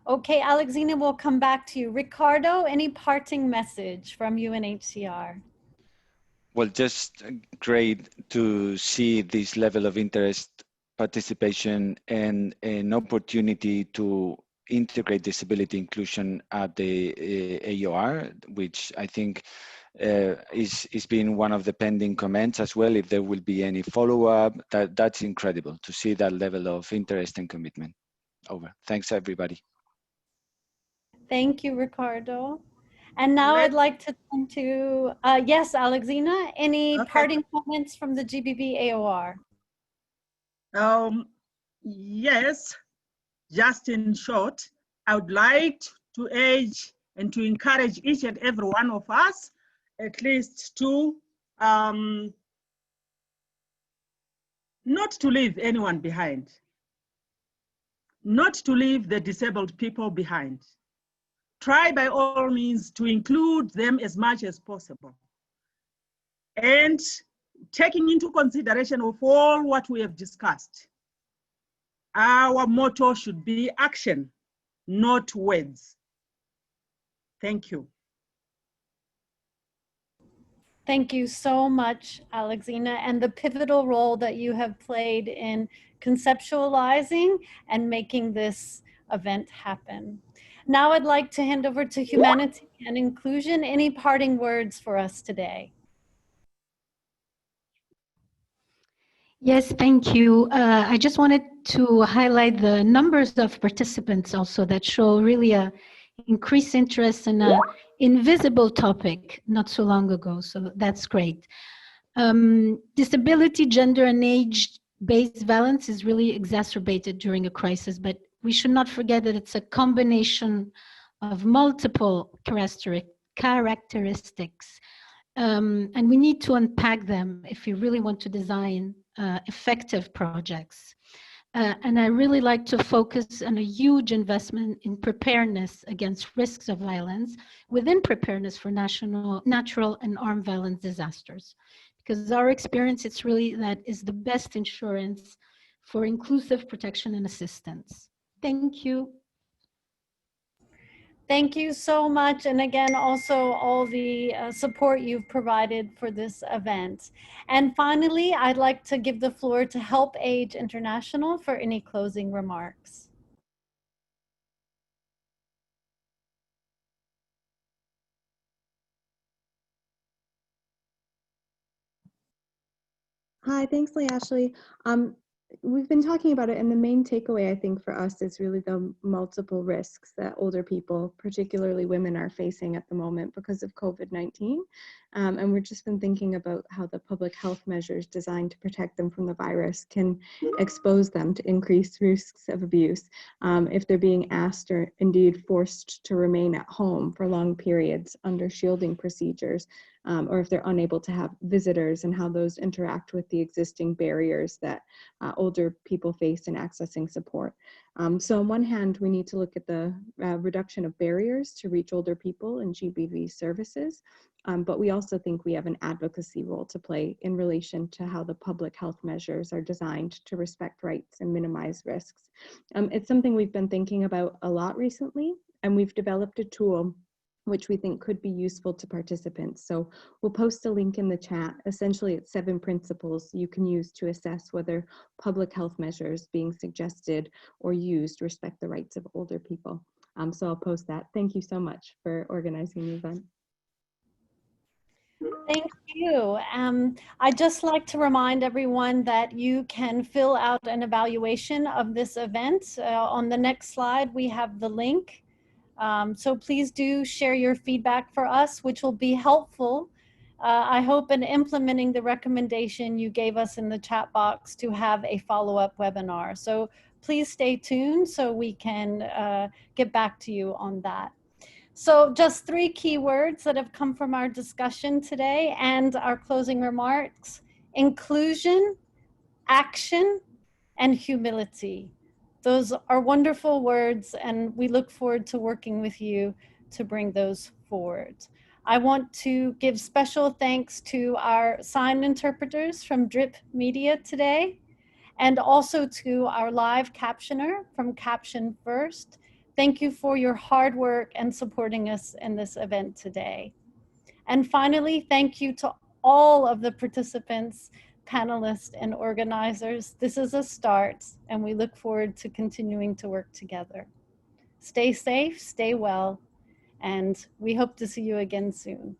Okay, Alexina, we'll come back to you. Ricardo, any parting message from UNHCR? Well, just great to see this level of interest, participation, and an opportunity to integrate disability inclusion at the AOR, which I think is being one of the pending comments as well. If there will be any follow-up, that's incredible to see that level of interest and commitment. Over. Thanks, everybody. Thank you, Ricardo. And now I'd like to turn to, yes, Alexina, any parting comments from the GBV AOR? Yes, just in short, I would like to urge and to encourage each and every one of us at least to not to leave anyone behind, not to leave the disabled people behind. Try by all means to include them as much as possible. And taking into consideration of all what we have discussed, our motto should be action, not words. Thank you. Thank you so much, Alexina, and the pivotal role that you have played in conceptualizing and making this event happen. Now I'd like to hand over to Humanity and Inclusion. Any parting words for us today? Yes, thank you. I just wanted to highlight the numbers of participants also that show really a increased interest in an invisible topic not so long ago. So that's great. Disability, gender, and age-based violence is really exacerbated during a crisis, but we should not forget that it's a combination of multiple characteristics. And we need to unpack them if we really want to design effective projects. And I really like to focus on a huge investment in preparedness against risks of violence within preparedness for natural and armed violence disasters. Because our experience, it's really that is the best insurance for inclusive protection and assistance. Thank you. Thank you so much. And again, also all the support you've provided for this event. And finally, I'd like to give the floor to Help Age International for any closing remarks. Hi, thanks, Lee Ashley. We've been talking about it, and the main takeaway, I think, for us is really the multiple risks that older people, particularly women, are facing at the moment because of COVID-19. And we've just been thinking about how the public health measures designed to protect them from the virus can expose them to increased risks of abuse if they're being asked or indeed forced to remain at home for long periods under shielding procedures, or if they're unable to have visitors, and how those interact with the existing barriers that older people face in accessing support. So on one hand, we need to look at the reduction of barriers to reach older people in GBV services, but we also think we have an advocacy role to play in relation to how the public health measures are designed to respect rights and minimize risks. It's something we've been thinking about a lot recently, and we've developed a tool which we think could be useful to participants. So we'll post a link in the chat. Essentially, it's 7 principles you can use to assess whether public health measures being suggested or used respect the rights of older people. So I'll post that. Thank you so much for organizing the event. Thank you. I'd just like to remind everyone that you can fill out an evaluation of this event. On the next slide, we have the link. So please do share your feedback for us, which will be helpful, I hope, in implementing the recommendation you gave us in the chat box to have a follow-up webinar. So please stay tuned so we can get back to you on that. So just 3 key words that have come from our discussion today and our closing remarks: inclusion, action, and humility. Those are wonderful words, and we look forward to working with you to bring those forward. I want to give special thanks to our sign interpreters from Drip Media today, and also to our live captioner from Caption First. Thank you for your hard work and supporting us in this event today. And finally, thank you to all of the participants, panelists, and organizers. This is a start, and we look forward to continuing to work together. Stay safe, stay well, and we hope to see you again soon.